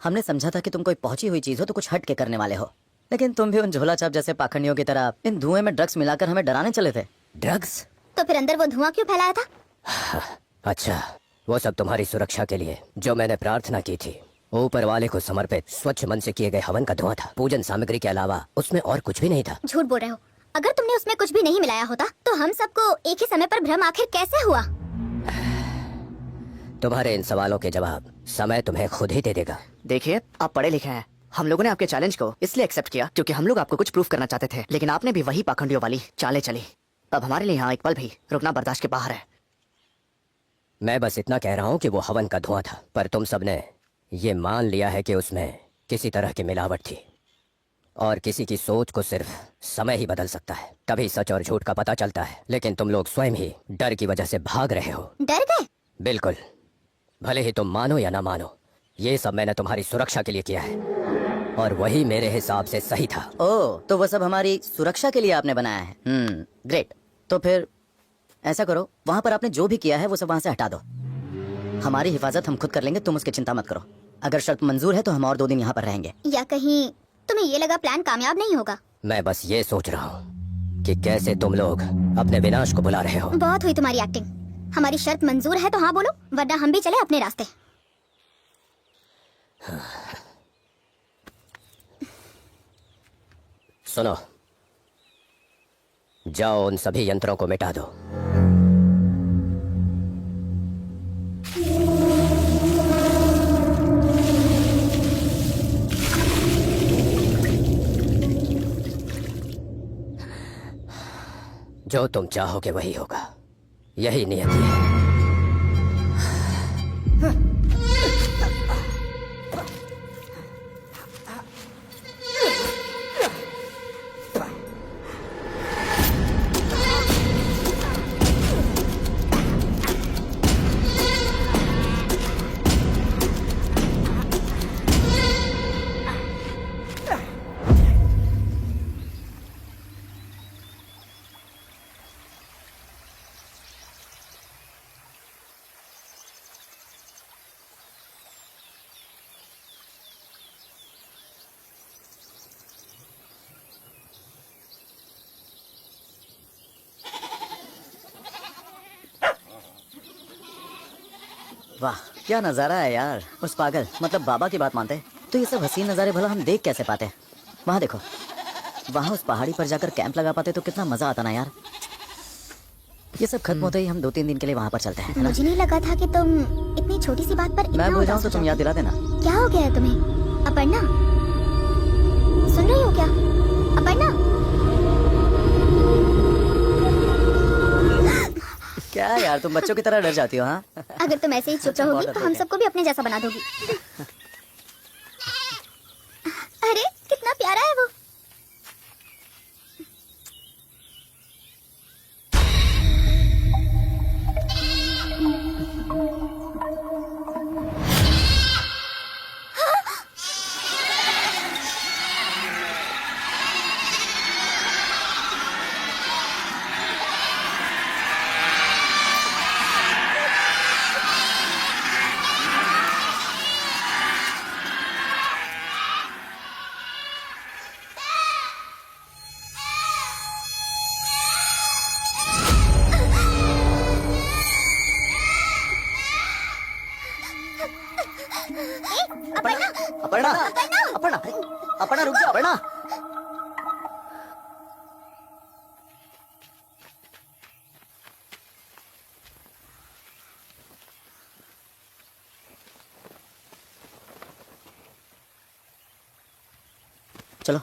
हमने समझा था कि तुम कोई पहुंची हुई चीज हो तो कुछ हट के करने वाले हो, लेकिन तुम भी उन झोला छाप जैसे पाखंडियों की तरह इन धुएं में ड्रग्स मिलाकर हमें डराने चले थे। ड्रग्स? तो फिर अंदर वो धुआं क्यों फैलाया था? अच्छा, वो सब तुम्हारी सुरक्षा के लिए जो मैंने प्रार्थना की थी। ऊपर वाले को समर्पित स्वच्छ मन से किए गए हवन का धुआं था। पूजन सामग्री के अलावा उसमें और कुछ भी नहीं था। झूठ बोल रहे हो। अगर तुमने उसमें कुछ भी नहीं मिलाया होता तो हम सबको एक ही समय पर भ्रम आखिर कैसे हुआ? तुम्हारे इन सवालों के जवाब समय तुम्हें खुद ही दे देगा। देखिए, आप पढ़े लिखे हैं। हम लोगों ने आपके चैलेंज को इसलिए एक्सेप्ट किया क्योंकि हम लोग आपको कुछ प्रूफ करना चाहते थे, लेकिन आपने भी वही पाखंडियों वाली चालें चली। अब हमारे लिए यहाँ एक पल भी रुकना बर्दाश्त के बाहर है। मैं बस इतना कह रहा हूँ कि वो हवन का धुआं था, पर तुम सबने ये मान लिया है कि उसमें किसी तरह की मिलावट थी। और किसी की सोच को सिर्फ समय ही बदल सकता है, तभी सच और झूठ का पता चलता है। लेकिन तुम लोग स्वयं ही डर की वजह से भाग रहे हो। डर गए? बिल्कुल, भले ही तुम मानो या ना मानो, ये सब मैंने तुम्हारी सुरक्षा के लिए किया है, और वही मेरे हिसाब से सही था। ओह, तो वो सब हमारी सुरक्षा के लिए आपने बनाया है। ग्रेट। तो फिर ऐसा करो, वहां पर आपने जो भी किया है वो सब वहां से हटा दो। हमारी हिफाजत हम खुद कर लेंगे, तुम उसकी चिंता मत करो। अगर शर्त मंजूर है तो हम और 2 दिन यहाँ पर रहेंगे। या कहीं तुम्हें ये लगा प्लान कामयाब नहीं होगा? मैं बस ये सोच रहा हूँ कि कैसे तुम लोग अपने विनाश को बुला रहे हो। बहुत हुई तुम्हारी एक्टिंग। हमारी शर्त मंजूर है तो हाँ बोलो, वरना हम भी चले अपने रास्ते। सुनो, जाओ उन सभी यंत्रों को मिटा दो। जो तुम चाहोगे वही होगा, यही नियति है। वाह, क्या नजारा है यार। उस पागल मतलब बाबा की बात मानते तो ये सब हसीन नजारे भला हम देख कैसे पाते। वहाँ देखो, वहाँ उस पहाड़ी पर जाकर कैंप लगा पाते तो कितना मजा आता ना यार। ये सब खत्म होते ही हम 2-3 दिन के लिए वहाँ पर चलते हैं। मुझे नहीं लगा था कि तुम इतनी छोटी सी बात पर इतना मैं भूल उदास जाऊँ तो हो तुम याद दिला देना। क्या हो गया है तुम्हें? अपर्णा, सुन रही हो क्या? अपर्णा, क्या यार, तुम बच्चों की तरह डर जाती हो। हाँ, अगर तुम ऐसे ही चुप रहोगी तो हम सबको भी अपने जैसा बना दोगी। अरे कितना प्यारा है वो। अपर्णा अपर्णा अपर्णा रुक जाओ अपर्णा। चलो।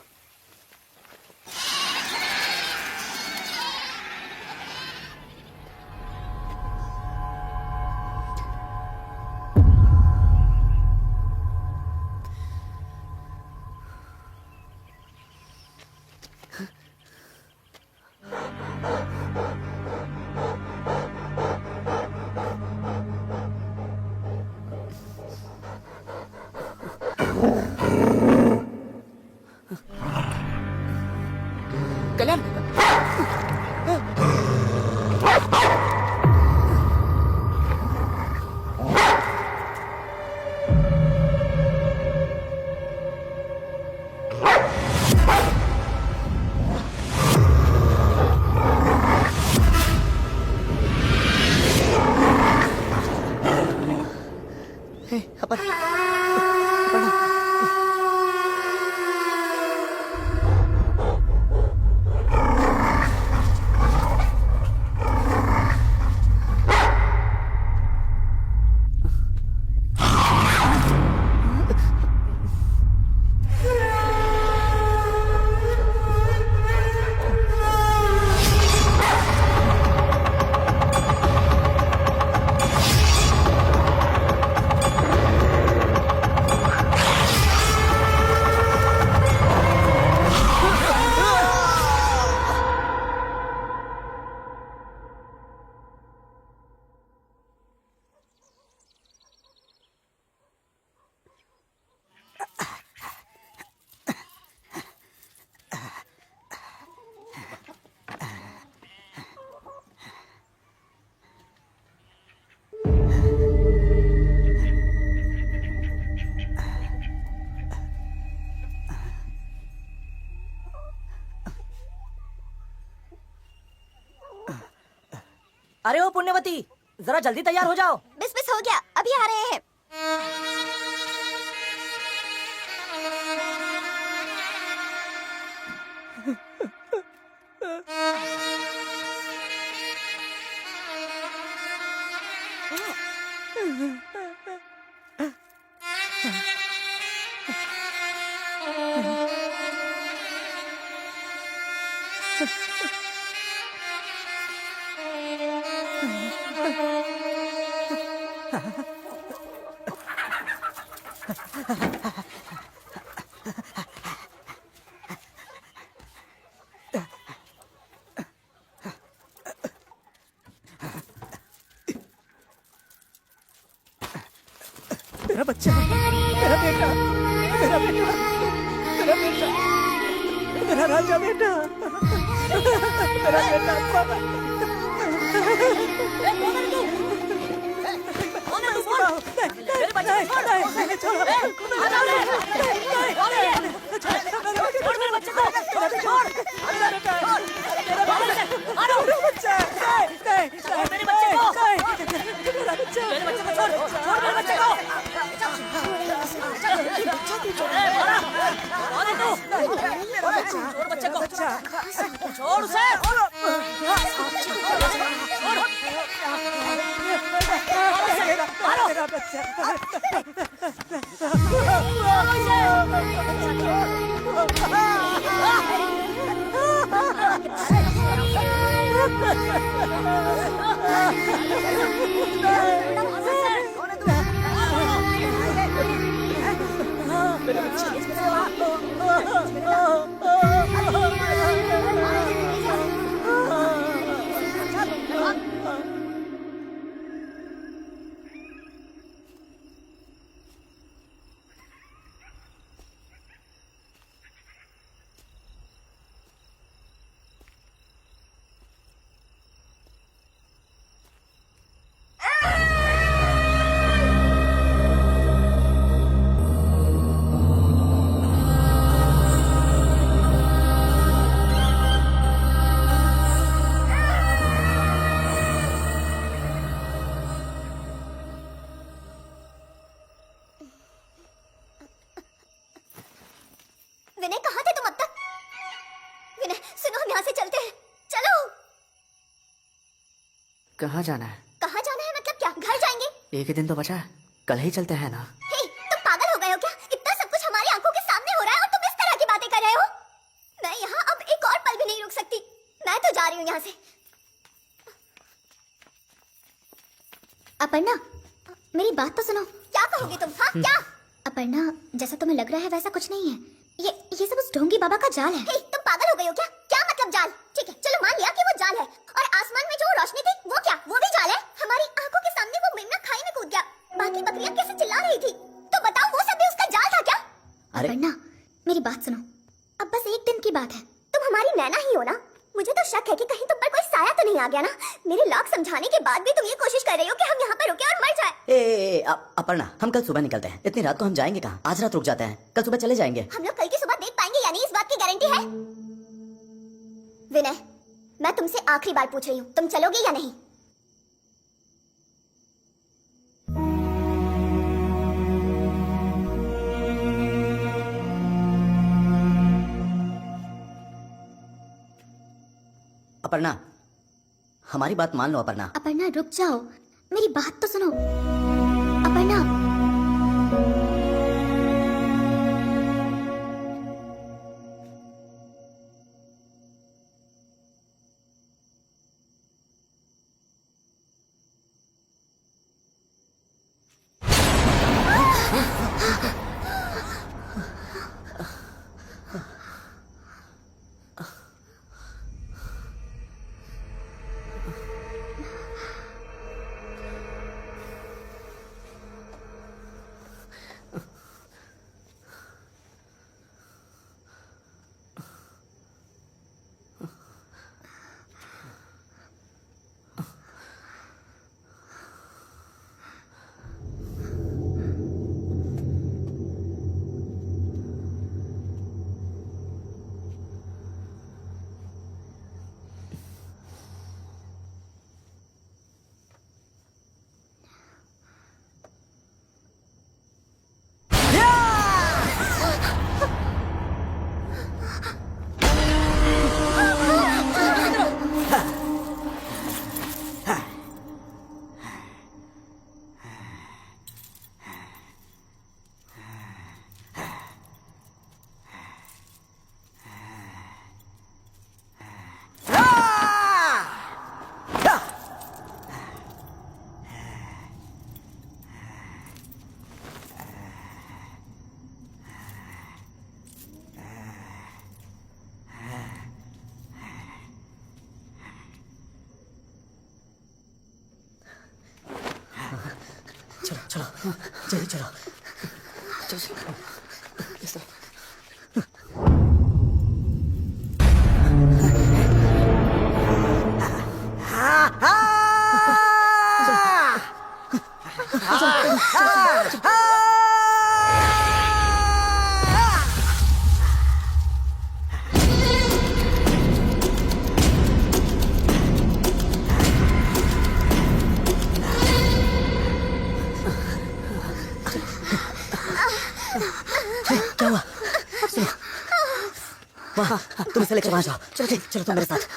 कल्याण अरे ओ पुण्यवती, जरा जल्दी तैयार हो जाओ। बिस हो गया, अभी आ रहे हैं। मेरा बच्चा, मेरा बेटा, मेरा बेटा, मेरा बेटा, मेरा राजा बेटा, मेरा बेटा, पापा। मेरे बच्चे को छोड़। नहीं, छोड़ो। छोड़ मेरे बच्चे को। छोड़। मेरा बेटा, मारो। मेरा बच्चा, नहीं, छोड़ मेरे बच्चे को। मेरा बच्चा, मेरे बच्चे को छोड़। छोड़ मेरे बच्चे को। मारा। कौन है तू? छोड़ बच्चे को। छोड़ उसे। मेरा बच्चा। कहाँ जाना है? कहाँ जाना है मतलब क्या? घर जाएंगे? एक ही दिन तो बचा है, कल ही चलते हैं ना। हे, तुम पागल हो गए हो क्या? इतना सब कुछ हमारी आंखों के सामने हो रहा है और तुम इस तरह की बातें कर रहे हो। मैं यहाँ अब एक और पल भी नहीं रुक सकती। मैं तो जा रही हूँ यहाँ से। अपर्णा, मेरी बात तो सुनो। क्या कहोगे तुम? हाँ क्या? अपर्णा, जैसा तुम्हें लग रहा है वैसा कुछ नहीं है। ये सब उस ढोंगी बाबा का जाल है। हे, तुम पागल हो गई हो क्या? क्या मतलब जाल? ठीक है, चलो मान लिया कि वो जाल है। और आसमान में जो रोशनी थी वो क्या? वो भी जाल है? हमारी आंखों के सामने वो मेमना खाई में कूद गया। बाकी बकरियां कैसे चिल्ला रही थी? तो बताओ वो सब भी उसका जाल था क्या? अपर्णा, मेरी बात सुनो। अब बस एक दिन की बात है। तुम हमारी नैना ही हो ना? मुझे तो शक है कि कहीं तुम पर कोई साया तो नहीं आ गया ना? मेरे लाख समझाने के बाद भी तुम ये कोशिश कर रही हो कि हम यहाँ पर रुके और मर जाए। अपर्णा, हम कल सुबह निकलते हैं। इतनी रात को हम जाएंगे कहाँ? आज रात रुक जाते हैं, कल सुबह चले जाएंगे। हम लोग कल की सुबह देख पाएंगे यानी इस बात की गारंटी है? विनय, मैं तुमसे आखिरी बार पूछ रही हूँ, तुम चलोगे या नहीं? अपर्णा, हमारी बात मान लो। अपर्णा, अपर्णा रुक जाओ, मेरी बात तो सुनो। अपर्णा, चलो चलो जल्दी चलो। क्या हुआ? सुनो, वहाँ तुम इसे लेकर वहाँ जाओ। चलो ठीक, चलो तुम मेरे साथ।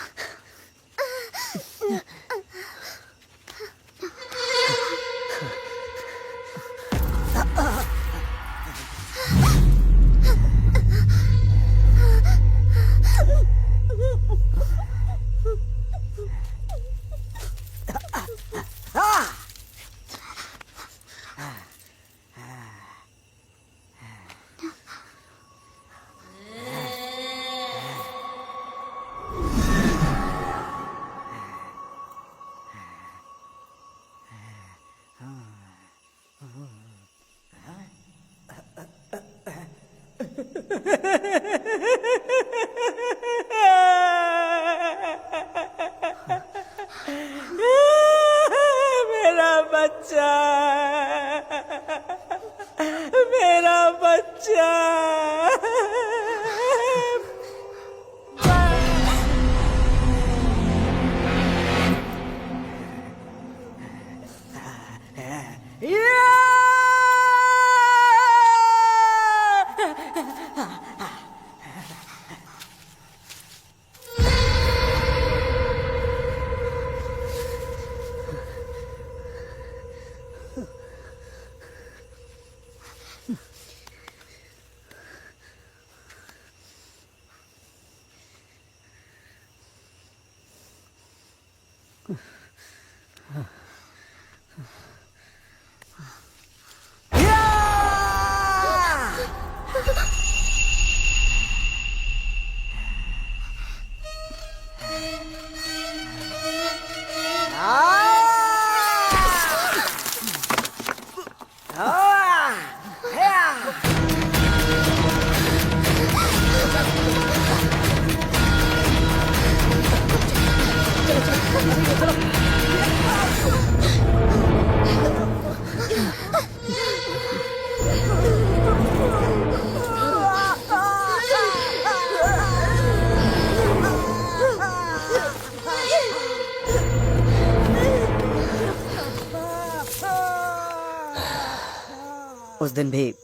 उस दिन भी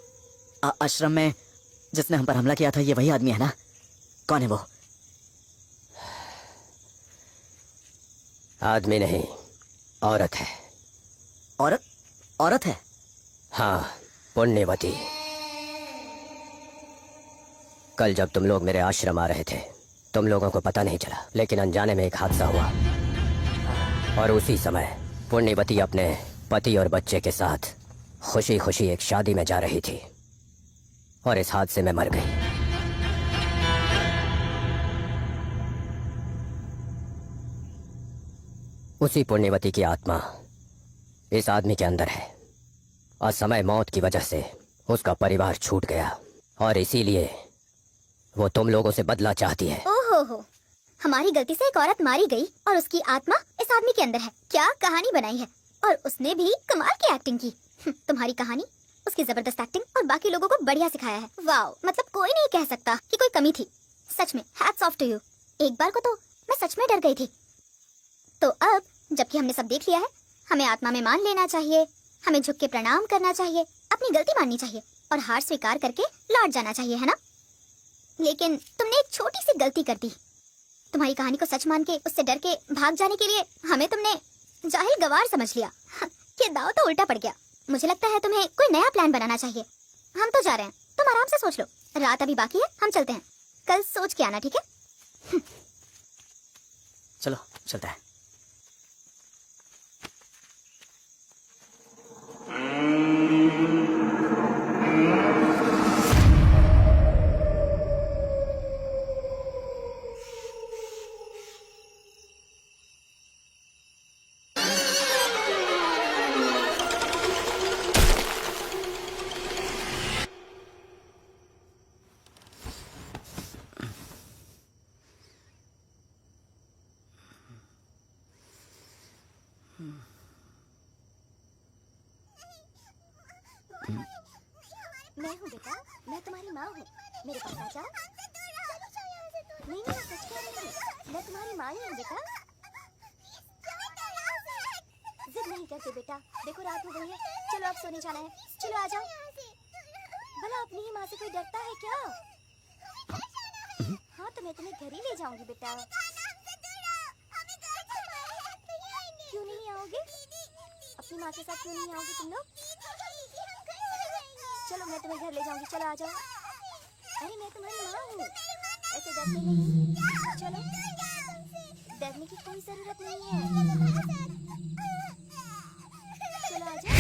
आश्रम में जिसने हम पर हमला किया था, ये वही आदमी है ना? कौन है वो? आदमी नहीं, औरत है। औरत? औरत है? हाँ, पुण्यवती। कल जब तुम लोग मेरे आश्रम आ रहे थे, तुम लोगों को पता नहीं चला, लेकिन अनजाने में एक हादसा हुआ और उसी समय पुण्यवती अपने पति और बच्चे के साथ खुशी खुशी एक शादी में जा रही थी और इस हादसे में मर गई। उसी पुण्यवती की आत्मा इस आदमी के अंदर है और समय मौत की वजह से उसका परिवार छूट गया और इसीलिए वो तुम लोगों से बदला चाहती है। ओहो हो, हमारी गलती से एक औरत मारी गई और उसकी आत्मा इस आदमी के अंदर है। क्या कहानी बनाई है, और उसने भी कमाल की एक्टिंग की। तुम्हारी कहानी, उसकी जबरदस्त एक्टिंग और बाकी लोगों को बढ़िया सिखाया है। वाओ, मतलब कोई नहीं कह सकता कि कोई कमी थी। सच में हैट्स ऑफ टू यू। एक बार को तो मैं सच में डर गई थी। तो अब जबकि हमने सब देख लिया है, हमें आत्मा में मान लेना चाहिए, हमें झुक के प्रणाम करना चाहिए, अपनी गलती माननी चाहिए और हार स्वीकार करके लौट जाना चाहिए, है ना? लेकिन तुमने एक छोटी सी गलती कर दी। तुम्हारी कहानी को सच मान के उससे डर के भाग जाने के लिए हमें तुमने जाहिल गवार समझ लिया। ये दाव तो उल्टा पड़ गया। मुझे लगता है तुम्हें कोई नया प्लान बनाना चाहिए। हम तो जा रहे हैं, तुम आराम से सोच लो। रात अभी बाकी है, हम चलते हैं। कल सोच के आना, ठीक है? चलो चलते हैं। मैं हूँ बेटा, मैं तुम्हारी माँ हूँ। मेरे पास आ जाओ। नहीं नहीं, सच कह रही हूँ, मैं तुम्हारी माँ ही हूँ बेटा। जिद नहीं करते बेटा, देखो रात हो गई है, चलो अब सोने जाना है। चलो आ जाओ। भला अपनी ही माँ से कोई डरता है क्या? हाँ तो मैं तुम्हें घर ही ले जाऊंगी बेटा। क्यों नहीं आओगे? अपनी माँ के साथ क्यों नहीं आओगे तुम लोग? चलो मैं तुम्हें घर ले जाऊंगी, चलो आ जाओ। अरे मैं तुम्हारी माँ हूँ, ऐसे डरते नहीं। चलो, डरने की कोई जरूरत नहीं है। चलो आ जाओ।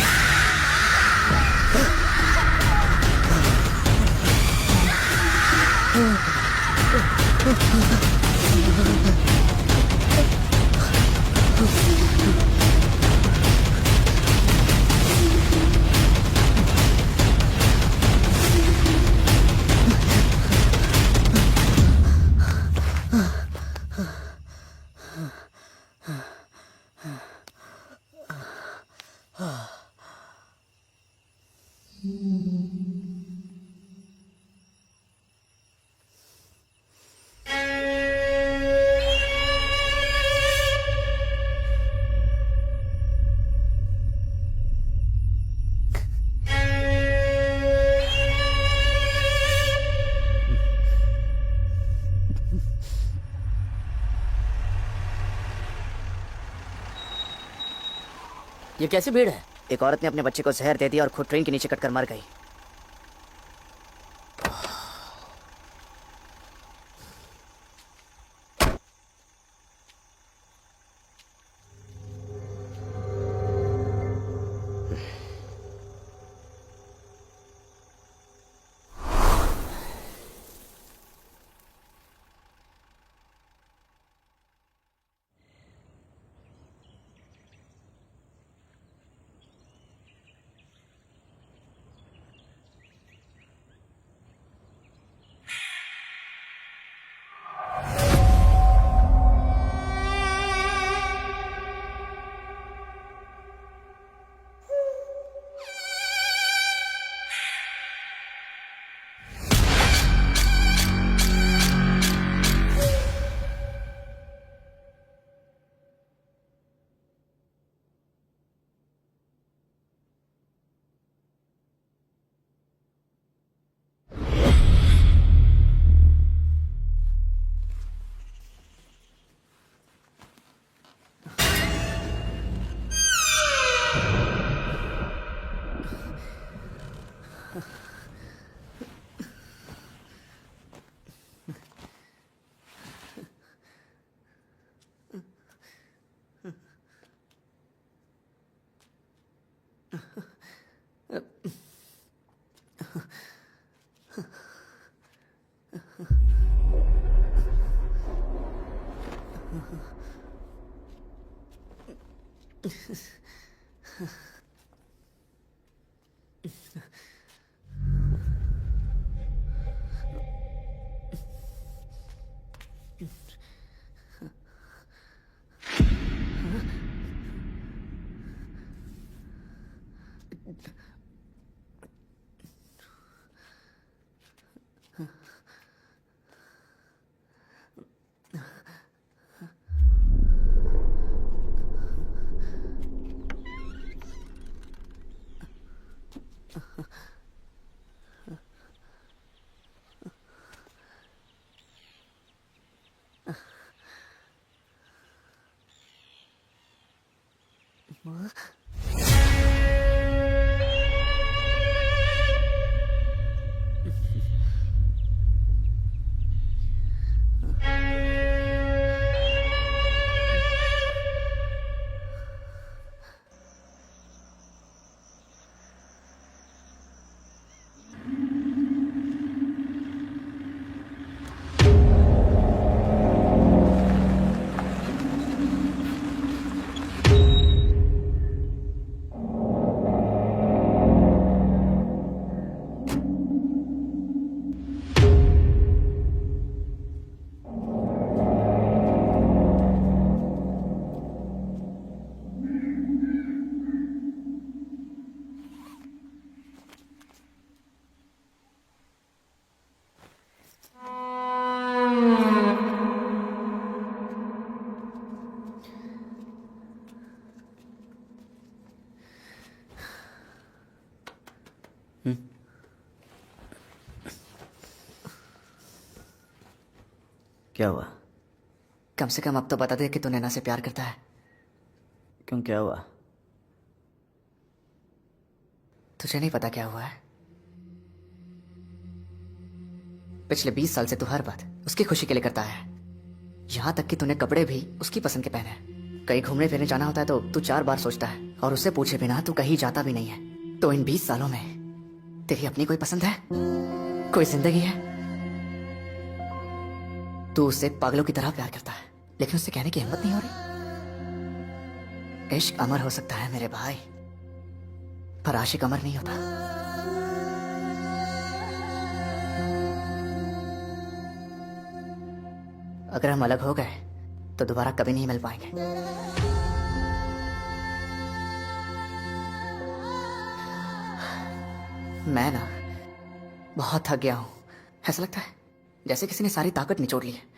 ये कैसी भीड़ है? एक औरत ने अपने बच्चे को जहर दे दिया और खुद ट्रेन के नीचे कटकर मर गई। क्या हुआ? कम से कम अब तो बता दे कि तू नैना से प्यार करता है। क्यों, क्या हुआ? तुझे नहीं पता क्या हुआ है? पिछले 20 साल से तू हर बात उसकी खुशी के लिए करता है। यहां तक कि तूने कपड़े भी उसकी पसंद के पहने। कहीं घूमने फिरने जाना होता है तो तू 4 बार सोचता है और उससे पूछे बिना तू कहीं जाता भी नहीं है। तो इन 20 सालों में तेरी अपनी कोई पसंद है? कोई जिंदगी है? तू उससे पागलों की तरह प्यार करता है, लेकिन उससे कहने की हिम्मत नहीं हो रही। इश्क अमर हो सकता है मेरे भाई, पर आशिक अमर नहीं होता। अगर हम अलग हो गए तो दोबारा कभी नहीं मिल पाएंगे। मैं ना बहुत थक गया हूं। ऐसा लगता है जैसे किसी ने सारी ताकत निचोड़ ली है।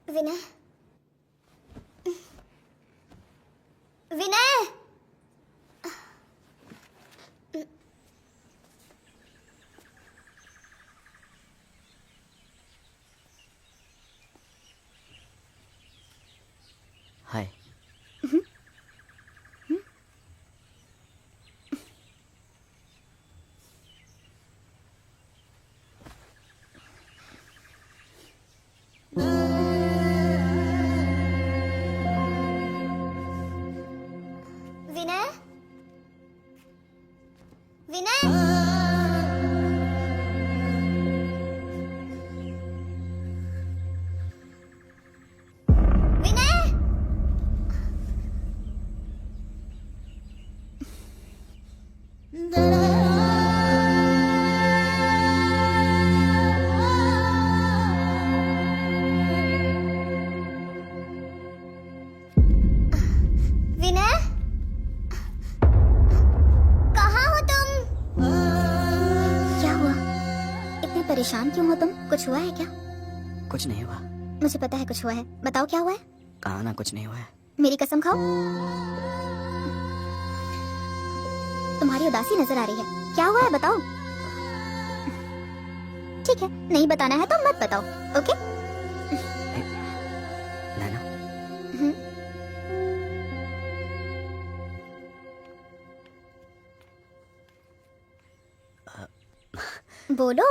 विनय, विनय, हाय। परेशान क्यों हो तुम? कुछ हुआ है क्या? कुछ नहीं हुआ। मुझे पता है कुछ हुआ है, बताओ क्या हुआ है? कहा ना कुछ नहीं हुआ है। मेरी कसम खाओ। तुम्हारी उदासी नजर आ रही है, क्या हुआ है बताओ। ठीक है, नहीं बताना है तो मत बताओ, ओके? नैना, बोलो।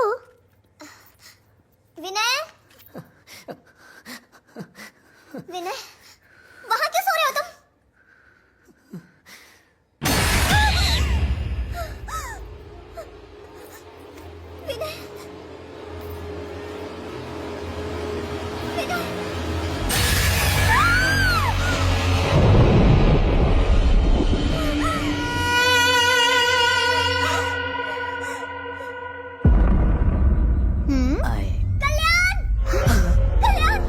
विनय, विनय, वहां क्यों सो रहे हो तुम? विनय, विनय, आए। कल्याण, कल्याण,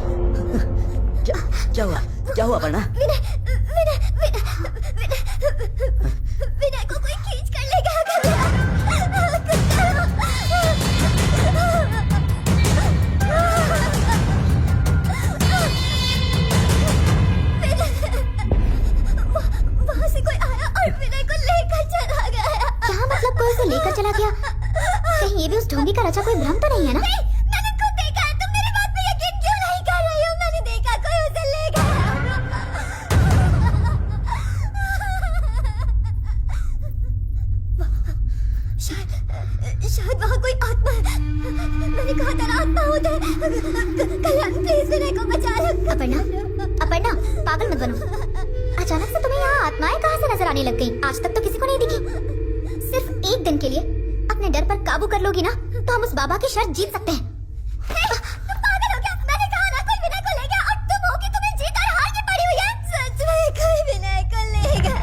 क्या हुआ? क्या हुआ अपर्णा? विनय, विनय, विनय, विनय को कोई खींच कर ले गया। वहाँ से कोई आया और विनय को लेकर चला गया। क्या मतलब कोई उसे लेकर चला गया? कहीं ये भी उस ढोंगी का रचा कोई भ्रम तो नहीं है ना? मैंने खुद देखा है, तुम मेरी बात पे यकीन क्यों नहीं कर रही हो? मैंने देखा कोई उसे ले गया। शायद वहाँ कोई आत्मा है। मैंने कहा था ना आत्मा होता है। कल्याण प्लीज विनय को बचा लो। अपर्णा, अपर्णा, पागल मत बनो। अचानक से तुम्हें यहाँ आत्माएं कहाँ से नजर आने लग गई? आज तक तो किसी को नहीं दिखी। सिर्फ एक दिन के लिए अपने डर पर काबू कर लोगी ना तो हम उस बाबा की शर्त जीत सकते हैं। तुम पागल हो क्या? मैंने कहा ना कोई विनय को ले गया और तुम हो कि तुम्हें जीत और हार की पड़ी हुई है। सच में कोई विनय को ले गया।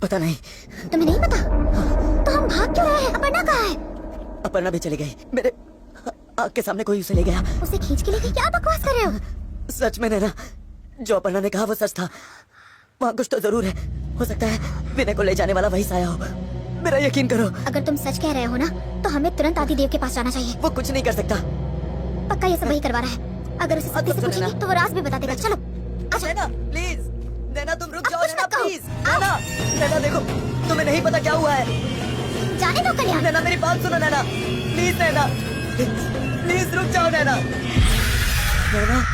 पता नहीं। तुम्हें नहीं पता? तो हम भाग क्यों रहे हैं? अपर्णा कहाँ है? अपर्णा भी चली गई, मेरे आँख के सामने कोई उसे ले गया। उसे खींच के लेके क्या बकवास कर रहे हो? सच में नैना, जो अपर्णा ने कहा वो सच था। वहाँ कुछ तो जरूर है। हो सकता है विनय को ले जाने वाला वही साया हो। मेरा यकीन करो। अगर तुम सच कह रहे हो ना, तो हमें तुरंत आदिदेव के पास जाना चाहिए। वो कुछ नहीं कर सकता। पक्का ये सब वही करवा रहा है। अगर उसे सत्य से पूछेंगे तो वो राज भी बता देगा। चलो नैना प्लीज, नैना तुम रुक अब जाओ। कुछ नैना मत कहो। प्लीज, नैना, नैना देखो, तुम्हें नहीं पता क्या हुआ है। जाने दो कल्याण। नैना मेरी बात सुनो नैना, प्लीज नैना, प्लीज रुक जाओ नैना। नैना,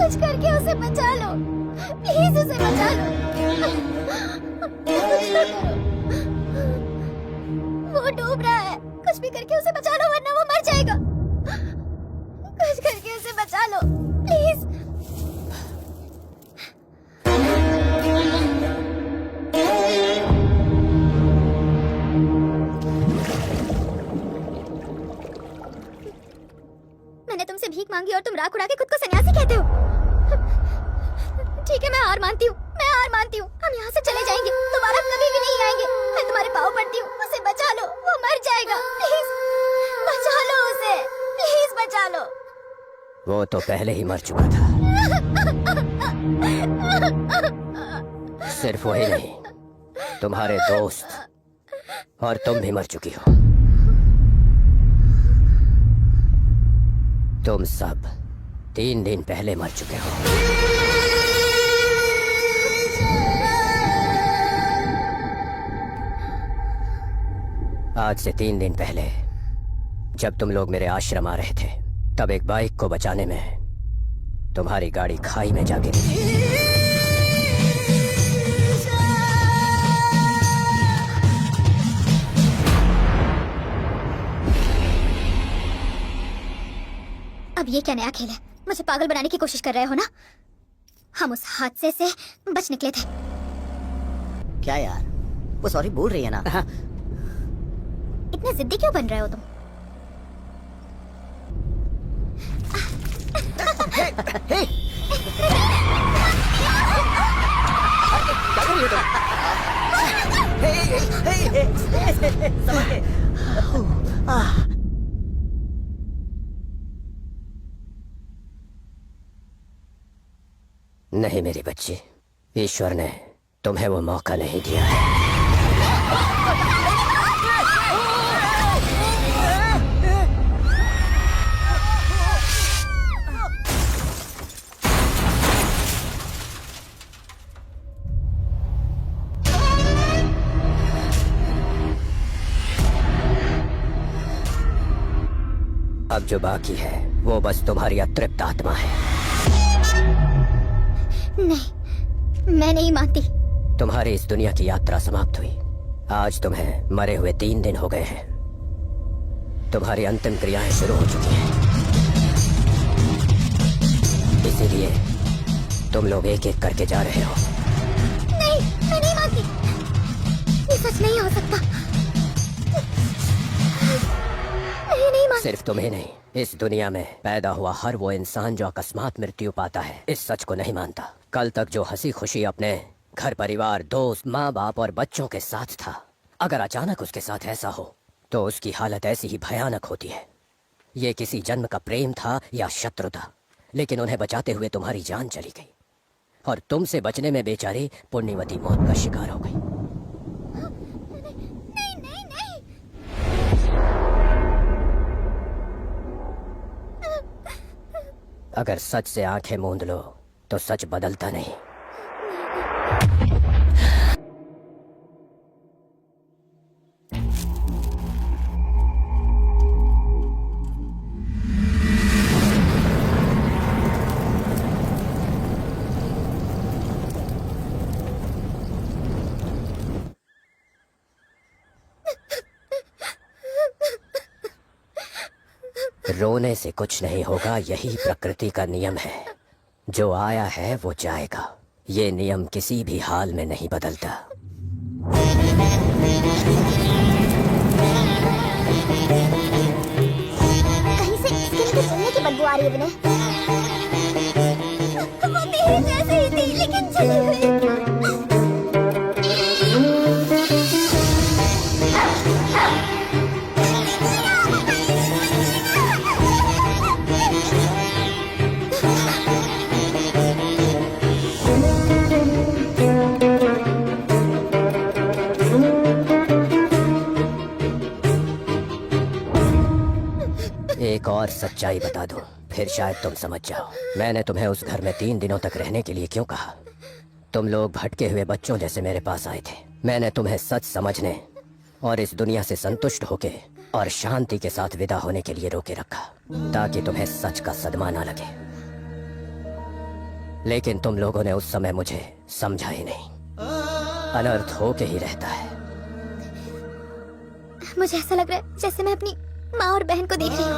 कुछ करके उसे बचा लो, प्लीज उसे बचा लो। कुछ तो करो, वो डूब रहा है। कुछ भी करके उसे बचा लो वरना वो मर जाएगा। कुछ करके उसे बचा लो प्लीज। मैंने तुमसे भीख मांगी और तुम राख उड़ा के खुद को सन्यासी कहते हो। ठीक है, मैं हार मानती हूँ, मैं हार मानती हूँ। हम यहाँ से चले जाएंगे, दोबारा कभी भी नहीं आएंगे। मैं तुम्हारे पाँव पड़ती हूँ, उसे बचा लो, वो मर जाएगा। प्लीज बचा लो उसे, प्लीज बचा लो। वो तो पहले ही मर चुका था। सिर्फ वही नहीं, तुम्हारे दोस्त और तुम भी मर चुकी हो। तुम सब 3 दिन पहले मर चुके हो। आज से 3 दिन पहले जब तुम लोग मेरे आश्रम आ रहे थे, तब एक बाइक को बचाने में तुम्हारी गाड़ी खाई में जा गिरी थी। अब ये क्या नया खेल है? मुझे पागल बनाने की कोशिश कर रहे हो ना? हम उस हादसे से बच निकले थे। क्या यार, वो सॉरी बोल रही है ना। इतने जिद्दी क्यों बन रहे हो तुम? क्या कर रही हो तुम? नहीं मेरी बच्ची, ईश्वर ने तुम्हें वो मौका नहीं दिया है। अब जो बाकी है वो बस तुम्हारी अतृप्त आत्मा है। नहीं, मैं नहीं मानती। तुम्हारी इस दुनिया की यात्रा समाप्त हुई। आज तुम्हें मरे हुए 3 दिन हो गए हैं। तुम्हारी अंतिम क्रियाएं शुरू हो चुकी हैं। इसीलिए तुम लोग एक एक करके जा रहे हो। नहीं, मैं नहीं मानती। ये सच नहीं हो सकता। मैं नहीं मानती। सिर्फ तुम्हें नहीं, इस दुनिया में पैदा हुआ हर वो इंसान जो अकस्मात मृत्यु पाता है इस सच को नहीं मानता। कल तक जो हंसी खुशी अपने घर परिवार दोस्त माँ बाप और बच्चों के साथ था, अगर अचानक उसके साथ ऐसा हो तो उसकी हालत ऐसी ही भयानक होती है। ये किसी जन्म का प्रेम था या शत्रु था, लेकिन उन्हें बचाते हुए तुम्हारी जान चली गई और तुमसे बचने में बेचारी पुण्यवती मौत का शिकार हो गई। नहीं नहीं नहीं। अगर सच से आंखें मूंद लो तो सच बदलता नहीं। रोने से कुछ नहीं होगा, यही प्रकृति का नियम है। जो आया है वो जाएगा। ये नियम किसी भी हाल में नहीं बदलता। कहीं से स्किन के जलने की बदबू आ रही है विनय। वो मेरे जैसे ही थी लेकिन चली गई। एक और सच्चाई बता दूं, फिर शायद तुम समझ जाओ। मैंने तुम्हें उस घर में 3 दिनों तक रहने के लिए क्यों कहा? तुम लोग भटके हुए बच्चों जैसे मेरे पास आए थे। मैंने तुम्हें सच समझने और इस दुनिया से संतुष्ट होके और शांति के साथ विदा होने के लिए रोके रखा, ताकि तुम्हें सच का सदमा ना लगे। लेकिन तुम लोगों ने उस समय मुझे समझा ही नहीं। अनर्थ होके ही रहता है। मुझे ऐसा लग रहा है जैसे मैं अपनी माँ और बहन को देख रही हूँ।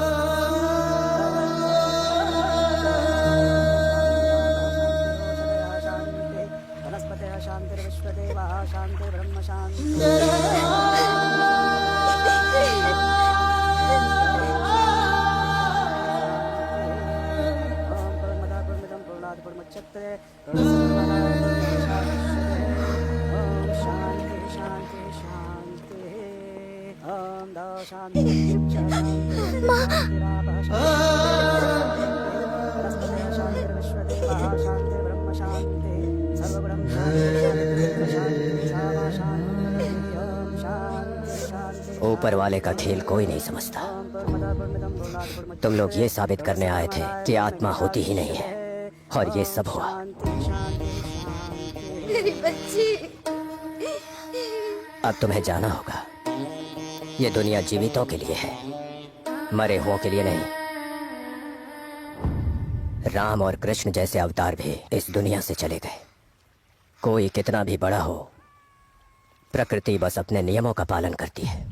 ऊपर वाले का खेल कोई नहीं समझता। तुम लोग ये साबित करने आए थे कि आत्मा होती ही नहीं है, और ये सब हुआ। मेरी बच्ची। अब तुम्हें जाना होगा। ये दुनिया जीवितों के लिए है, मरे हुओं के लिए नहीं। राम और कृष्ण जैसे अवतार भी इस दुनिया से चले गए। कोई कितना भी बड़ा हो, प्रकृति बस अपने नियमों का पालन करती है।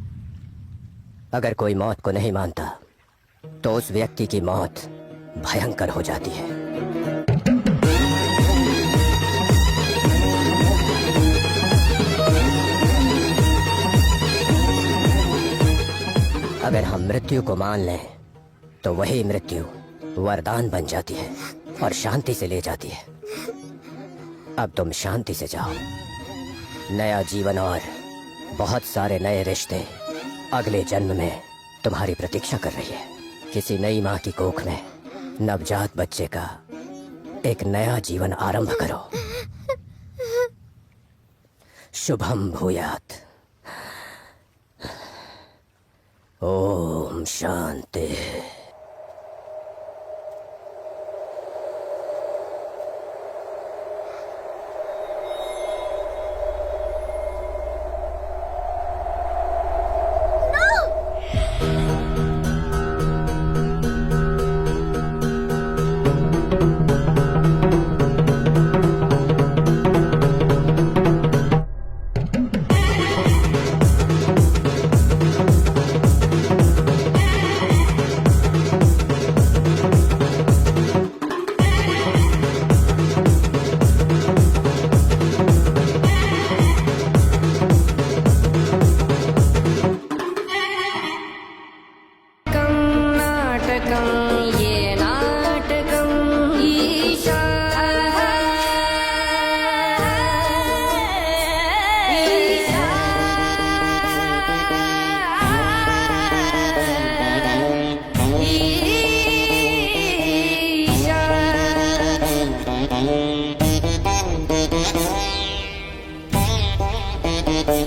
अगर कोई मौत को नहीं मानता तो उस व्यक्ति की मौत भयंकर हो जाती है। अगर हम मृत्यु को मान लें तो वही मृत्यु वरदान बन जाती है और शांति से ले जाती है। अब तुम शांति से जाओ। नया जीवन और बहुत सारे नए रिश्ते अगले जन्म में तुम्हारी प्रतीक्षा कर रही है। किसी नई माँ की कोख में नवजात बच्चे का एक नया जीवन आरंभ करो। शुभम भूयात। ओम शांति।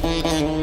है